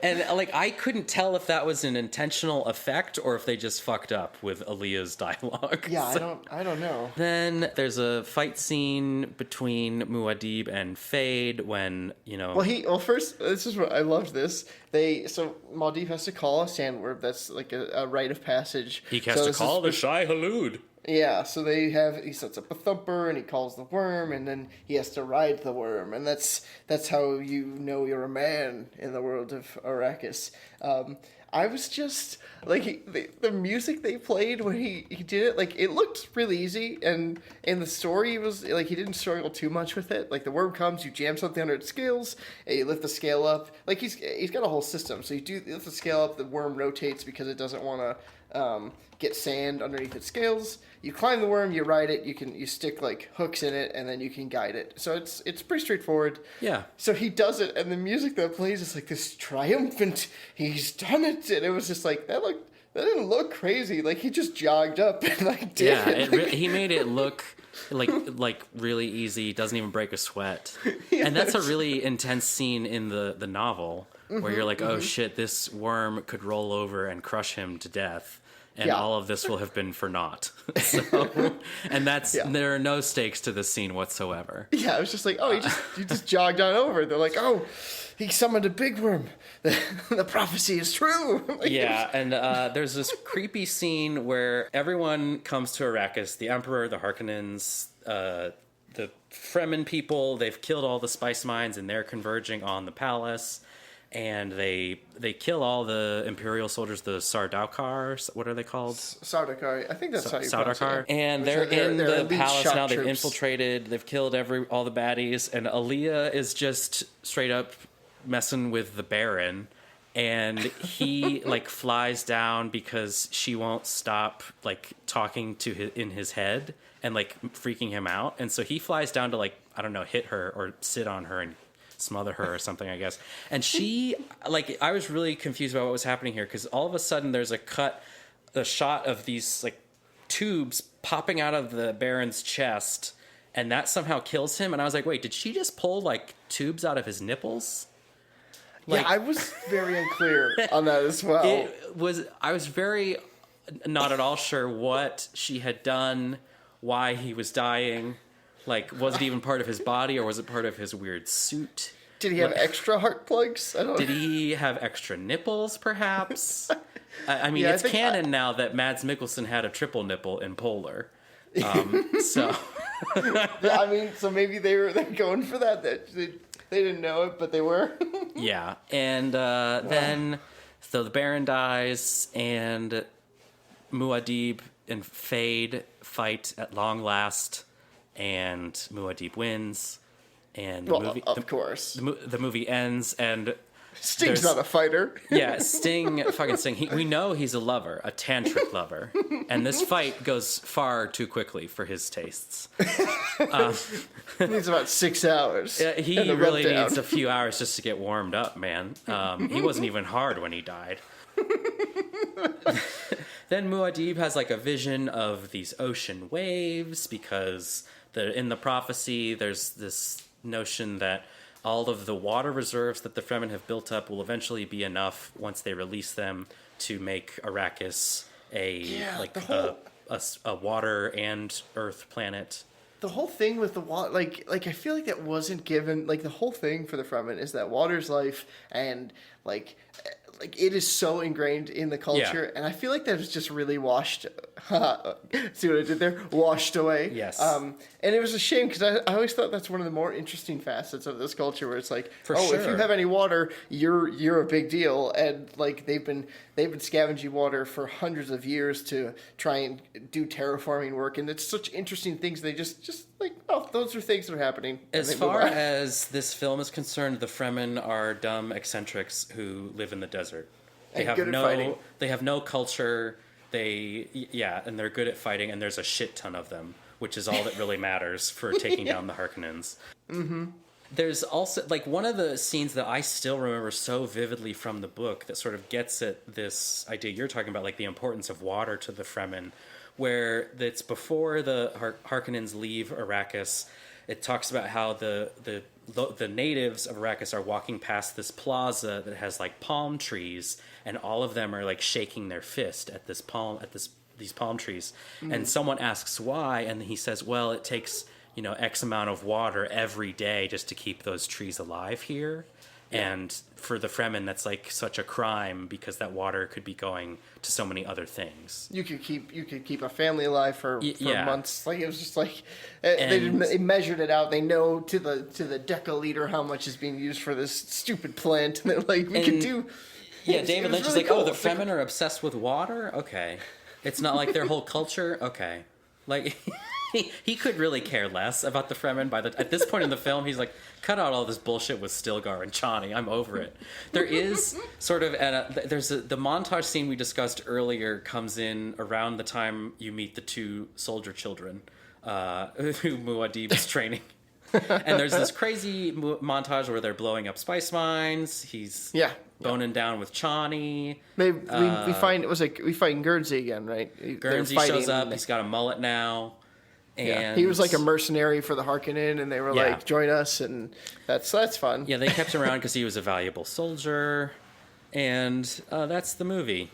and like I couldn't tell if that was an intentional effect or if they just fucked up with Aaliyah's dialogue. Yeah, so, I don't know. Then there's a fight scene between Muad'Dib and Fade when first this is what I loved this. Muad'Dib has to call a sandworm. That's like a rite of passage. He has to call the Shai Hulud. Yeah, so he sets up a thumper and he calls the worm and then he has to ride the worm, and that's how you know you're a man in the world of Arrakis. I was just like the music they played when he did it, like it looked really easy, and the story was like he didn't struggle too much with it. Like the worm comes, you jam something under its scales, and you lift the scale up. Like he's got a whole system. So you lift the scale up, the worm rotates because it doesn't want to get sand underneath its scales. You climb the worm, you ride it, you stick like hooks in it, and then you can guide it. So it's pretty straightforward. Yeah. So he does it, and the music that plays is like this triumphant, he's done it, and it was just like that didn't look crazy. Like he just jogged up and like did it. Yeah, he made it look like really easy. Doesn't even break a sweat. Yeah, and that's a really intense scene in the novel where you're like, oh shit, this worm could roll over and crush him to death. And all of this will have been for naught. So, and there are no stakes to this scene whatsoever. Yeah, it was just like, oh, he just jogged on over. They're like, oh, he summoned a big worm. The prophecy is true. Like, yeah, and there's this creepy scene where everyone comes to Arrakis. The Emperor, the Harkonnens, the Fremen people. They've killed all the spice mines, and they're converging on the palace. And they kill all the Imperial soldiers, the Sardaukar. What are they called? Sardaukar. I think that's how you pronounce it. And they're in the palace now. They've infiltrated. They've killed all the baddies. And Aaliyah is just straight up messing with the Baron. And he like flies down because she won't stop like talking in his head and like freaking him out. And so he flies down to like, I don't know, hit her or sit on her and smother her or something, I guess. And she, like, I was really confused about what was happening here because all of a sudden there's a shot of these like tubes popping out of the Baron's chest, and that somehow kills him. And I was like, wait, did she just pull like tubes out of his nipples? Like, yeah, I was very unclear on that as well. I was very not at all sure what she had done, why he was dying. Like, was it even part of his body, or was it part of his weird suit? Did he have extra heart plugs? I don't know. Did he have extra nipples, perhaps? I mean, it's canon now that Mads Mikkelsen had a triple nipple in Polar. So... Yeah, I mean, so maybe they're going for that. They didn't know it, but they were. Yeah, and then... So the Baron dies, and Muad'Dib and Fade fight at long last... And Muad'Dib wins, and the movie ends, and Sting's not a fighter. Yeah, Sting. We know he's a lover, a tantric lover, and this fight goes far too quickly for his tastes. He needs about 6 hours. He really needs a few hours just to get warmed up, man. He wasn't even hard when he died. Then Muad'Dib has like a vision of these ocean waves because in the prophecy there's this notion that all of the water reserves that the Fremen have built up will eventually be enough once they release them to make Arrakis a water and earth planet. The whole thing with the water, like I feel like that wasn't given. Like the whole thing for the Fremen is that water's life, and like it is so ingrained in the culture, and I feel like that is just really washed. See what I did there? Washed away. Yes. And it was a shame because I always thought that's one of the more interesting facets of this culture, where it's like, if you have any water, you're a big deal, and like they've been scavenging water for hundreds of years to try and do terraforming work, and it's such interesting things. They just like, oh, those are things that are happening. As far as this film is concerned, the Fremen are dumb eccentrics who live in the desert. They have no They have no culture. And they're good at fighting, and there's a shit ton of them, which is all that really matters for taking down the Harkonnens. Mm-hmm. There's also, like, one of the scenes that I still remember so vividly from the book that sort of gets at this idea you're talking about, like the importance of water to the Fremen, where it's before the Harkonnens leave Arrakis. It talks about how the natives of Arrakis are walking past this plaza that has like palm trees, and all of them are like shaking their fist at these palm trees. Mm. And someone asks why, and he says, well, it takes, X amount of water every day just to keep those trees alive here. And for the Fremen, that's like such a crime because that water could be going to so many other things. You could keep a family alive for months. Like it was just like they measured it out. They know to the deciliter how much is being used for this stupid plant, and they're like, we could do. Yeah, David Lynch is really like, cool. oh, the Fremen are obsessed with water? Okay. It's not like their whole culture? Okay. Like, he could really care less about the Fremen. At this point in the film, he's like, cut out all this bullshit with Stilgar and Chani. I'm over it. There is sort of, the montage scene we discussed earlier comes in around the time you meet the two soldier children who Muad'Dib is training. And there's this crazy montage where they're blowing up spice mines. He's boning down with Chani. We find we find Guernsey again, right? Guernsey shows up. He's got a mullet now. And he was like a mercenary for the Harkonnen, and they were like, "Join us," and that's fun. Yeah, they kept him around because he was a valuable soldier, and that's the movie.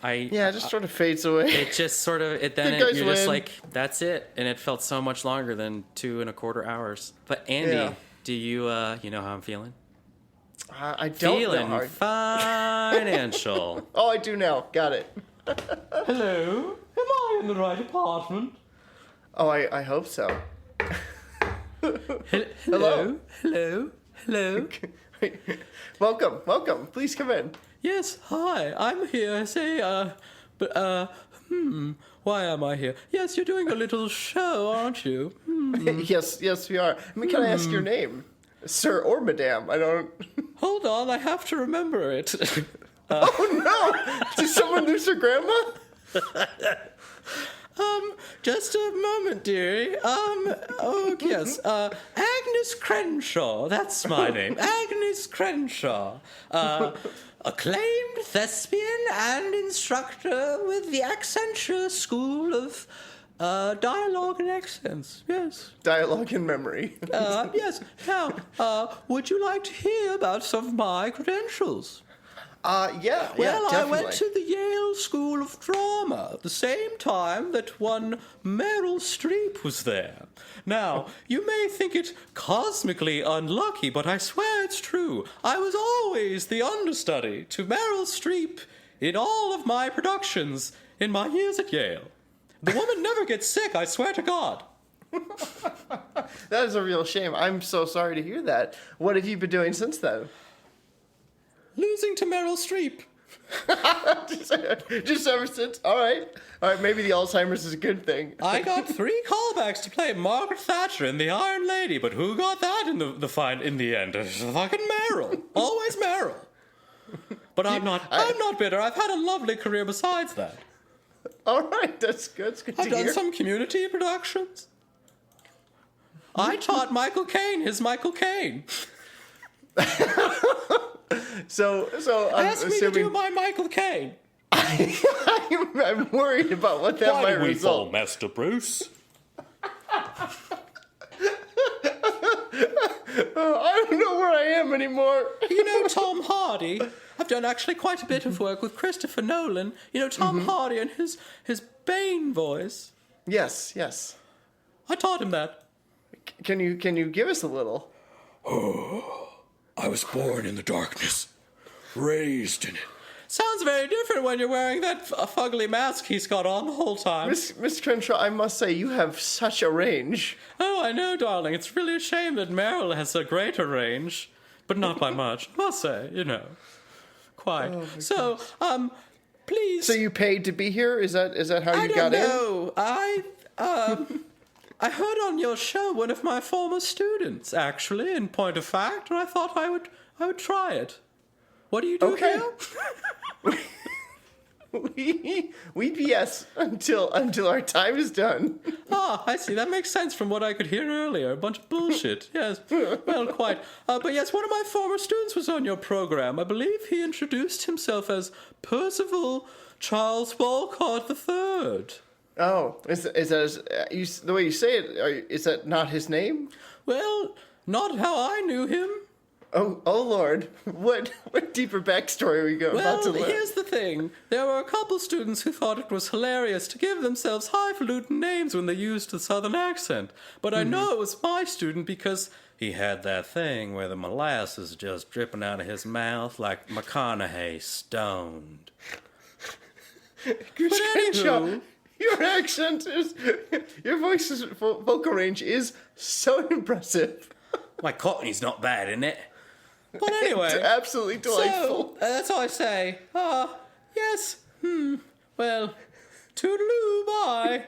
It just sort of fades away. It just sort of you're just like, that's it, and it felt so much longer than 2.25 hours. But Andy, do you you know how I'm feeling? I don't feeling know. Financial. Oh, I do now. Got it. Hello, am I in the right apartment? Oh, I hope so. Hello. Welcome. Please come in. Yes, hi. I'm here. Why am I here? Yes, you're doing a little show, aren't you? Yes, we are. I mean, can I ask your name, sir or madame? I don't. Hold on, I have to remember it. Oh no! Did someone lose their grandma? Just a moment, dearie. Yes. Agnes Crenshaw. That's my name. Agnes Crenshaw. Acclaimed thespian and instructor with the Accenture School of Dialogue and Accents. Yes. Dialogue and memory. Yes. Now, would you like to hear about some of my credentials? Yeah. Well, definitely. I went to the Yale School of Drama at the same time that one Meryl Streep was there. Now, you may think it cosmically unlucky, but I swear it's true. I was always the understudy to Meryl Streep in all of my productions in my years at Yale. The woman never gets sick, I swear to God. That is a real shame. I'm so sorry to hear that. What have you been doing since then? Losing to Meryl Streep. just ever since. All right. Maybe the Alzheimer's is a good thing. I got 3 callbacks to play Margaret Thatcher in The Iron Lady, but who got that in the end? Fucking Meryl. Always Meryl. But I'm not bitter. I've had a lovely career besides that. All right, that's good. It's good I've to hear. done some community productions. I taught Michael Caine his Michael Caine. So Ask me to do my Michael Caine. I'm worried about what that might result. Master Bruce? I don't know where I am anymore. You know Tom Hardy? I've done actually quite a bit of work with Christopher Nolan. You know Tom Hardy and his Bane voice. Yes. I taught him that. Can you give us a little? Oh, I was born in the darkness, raised in it. Sounds very different when you're wearing that fugly mask he's got on the whole time. Miss Crenshaw, I must say, you have such a range. Oh, I know, darling. It's really a shame that Meryl has a greater range, but not by much, I must say, you know. Quite. Oh, so, please. So you paid to be here? Is that how you got in? I don't know. I heard on your show one of my former students, actually, in point of fact, and I thought I would try it. What do you do Okay. here? we BS until our time is done. Ah, I see. That makes sense from what I could hear earlier. A bunch of bullshit. Yes. Well, quite. But yes, one of my former students was on your program. I believe he introduced himself as Percival Charles Walcott III. Oh, is that the way you say it? Is that not his name? Well, not how I knew him. Oh Lord! What deeper backstory are we about to Well, learn? here's the thing. There were a couple students who thought it was hilarious to give themselves highfalutin names when they used the southern accent. But I know it was my student because he had that thing where the molasses just dripping out of his mouth like McConaughey stoned. But anywho, Your accent is, your voice's vocal range is so impressive. my Cockney's not bad, isn't it? But anyway, It's absolutely delightful. so that's all I say. Yes. Well, toodaloo, bye.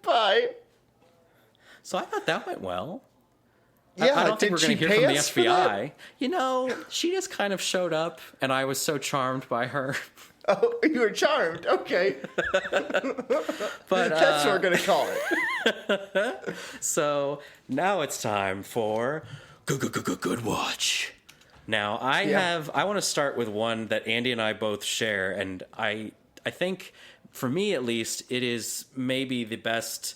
Bye. So I thought that went well. Yeah, I don't think we're going to hear from the FBI. For that? She just kind of showed up, and I was so charmed by her. Oh, you were charmed. Okay. But That's what we're going to call it. so now it's time for Good watch. Now, I want to start with one that Andy and I both share, and I think, for me at least, it is maybe the best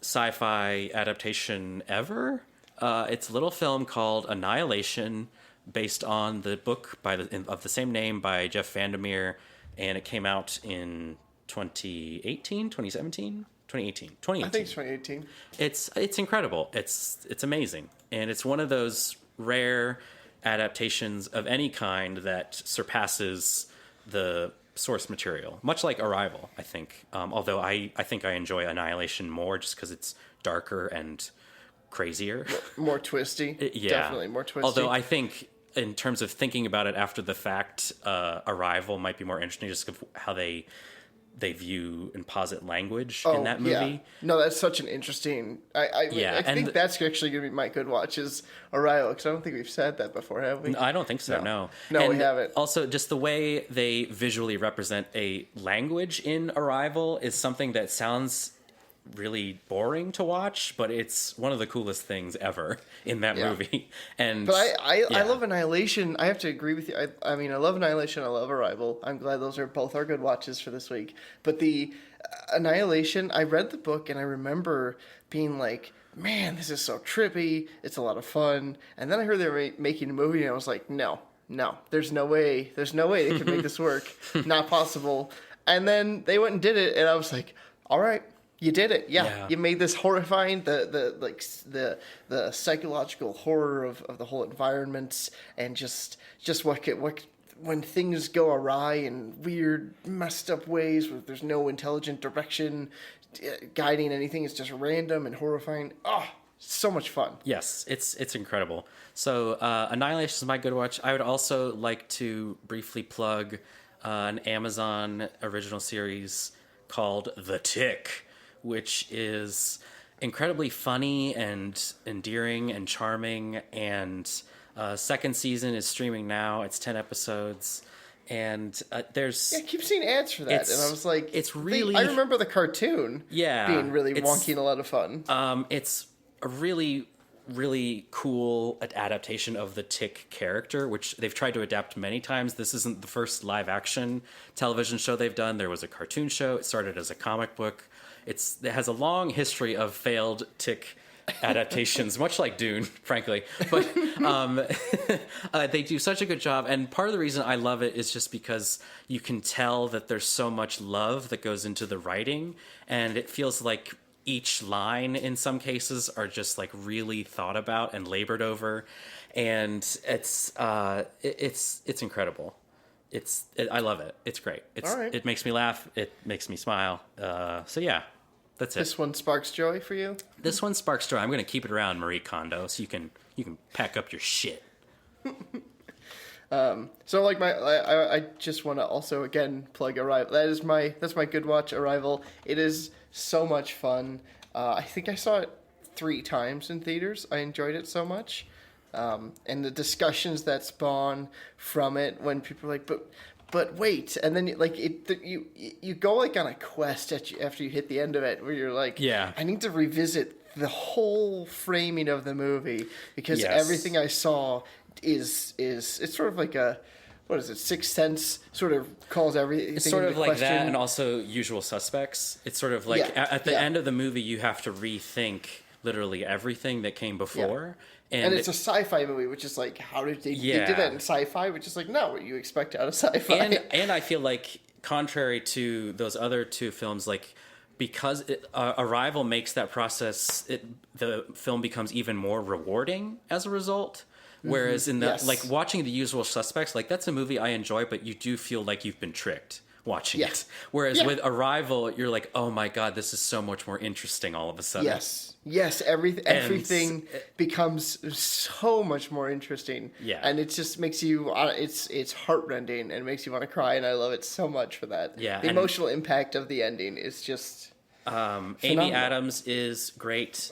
sci-fi adaptation ever. It's a little film called Annihilation, based on the book of the same name by Jeff Vandermeer, and it came out in 2018, 2017? 2018. 2018. I think it's 2018. It's incredible. It's amazing. And it's one of those rare adaptations of any kind that surpasses the source material, much like Arrival, I think. Although I think I enjoy Annihilation more just because it's darker and crazier. More twisty. Yeah. Definitely more twisty. Although I think in terms of thinking about it after the fact, Arrival might be more interesting just of how they view and posit language in that movie. Yeah. No, that's such an interesting... I think that's actually going to be my good watch is Arrival, because I don't think we've said that before, have we? I don't think so, no. No, we haven't. Also, just the way they visually represent a language in Arrival is something that sounds really boring to watch, but it's one of the coolest things ever in that movie. And but I love Annihilation. I have to agree with you. I mean, I love Annihilation. I love Arrival. I'm glad those are both our good watches for this week. But the Annihilation, I read the book and I remember being like, man, this is so trippy. It's a lot of fun. And then I heard they were making a movie and I was like, no, there's no way they can make this work. Not possible. And then they went and did it and I was like, all right. You did it, yeah. You made this horrifying, the psychological horror of the whole environment, and just what when things go awry in weird, messed up ways, where there's no intelligent direction guiding anything, it's just random and horrifying. Oh, so much fun. Yes, it's incredible. So Annihilation is my good watch. I would also like to briefly plug an Amazon original series called The Tick, which is incredibly funny and endearing and charming. And second season is streaming now. It's 10 episodes. And there's... Yeah, I keep seeing ads for that. And I was like... It's really... I remember the cartoon being really wonky and a lot of fun. It's a really, really cool adaptation of the Tick character, which they've tried to adapt many times. This isn't the first live-action television show they've done. There was a cartoon show. It started as a comic book. It has a long history of failed Tick adaptations, much like Dune, frankly. But they do such a good job. And part of the reason I love it is just because you can tell that there's so much love that goes into the writing. And it feels like each line in some cases are just like really thought about and labored over. And it's incredible. I love it. It's great. All right. It makes me laugh. It makes me smile. So yeah. That's it. This one sparks joy for you? This one sparks joy. I'm going to keep it around, Marie Kondo, so you can pack up your shit. So like I just want to also again plug Arrival. That's my good watch, Arrival. It is so much fun. I think I saw it 3 times in theaters. I enjoyed it so much. And the discussions that spawn from it when people are like, but wait, and then you go like on a quest after you hit the end of it, where you're like, I need to revisit the whole framing of the movie because everything I saw is it's sort of like a what is it, Sixth Sense sort of calls everything. It's sort of like question. that, and also Usual Suspects. It's sort of like at the end of the movie, you have to rethink literally everything that came before. And it's a sci-fi movie, which is like, how did they do that in sci-fi? Which is like, not what you expect out of sci-fi. And I feel like, contrary to those other 2 films, like, because Arrival makes that process, the film becomes even more rewarding as a result. Whereas in like watching The Usual Suspects, like that's a movie I enjoy, but you do feel like you've been tricked. watching Yeah. it. Whereas Yeah. with Arrival, you're like, oh my god, this is so much more interesting all of a sudden. Yes, everything becomes so much more interesting. Yeah. And it just makes you, it's heartrending and makes you want to cry, and I love it so much for that. Yeah, the and- emotional impact of the ending is just Amy phenomenal. Adams is great.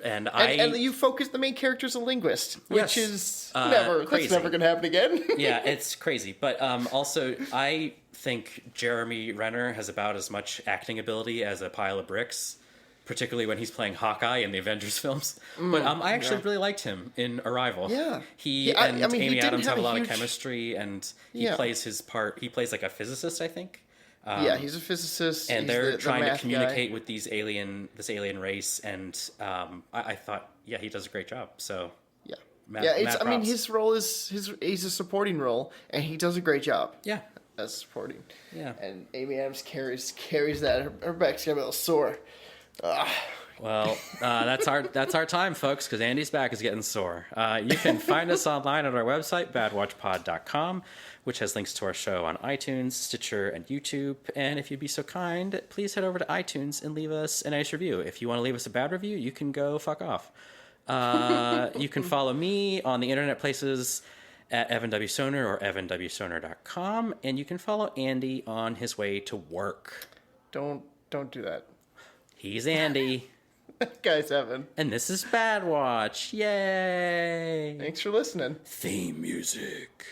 And you focus, the main character's a linguist, Yes. which is Crazy. that's never going to happen again. Yeah, it's crazy. But also, I think Jeremy Renner has about as much acting ability as a pile of bricks, particularly when he's playing Hawkeye in the Avengers films. But I actually really liked him in Arrival. Yeah. He I and mean, he Amy didn't Adams have a lot huge- of chemistry, and he Yeah. plays his part. He plays like a physicist, I think. Yeah, he's a physicist. And he's they're the trying to math communicate guy. with this alien race, and I thought, yeah, he does a great job. So Yeah. Mad- Yeah, mad I mean, props. his role is he's a supporting role, and he does a great job. yeah, As supporting. yeah. And Amy Adams carries that. Her back's got a little sore. Well, that's our time, folks, because Andy's back is getting sore. You can find us online at our website, badwatchpod.com, which has links to our show on iTunes, Stitcher, and YouTube. And if you'd be so kind, please head over to iTunes and leave us a nice review. If you want to leave us a bad review, you can go fuck off. You can follow me on the internet places at Evan W. Soner or evanwsoner.com, and you can follow Andy on his way to work. Don't do that. He's Andy. Guys, Evan. And this is Bad Watch. Yay! Thanks for listening. Theme music.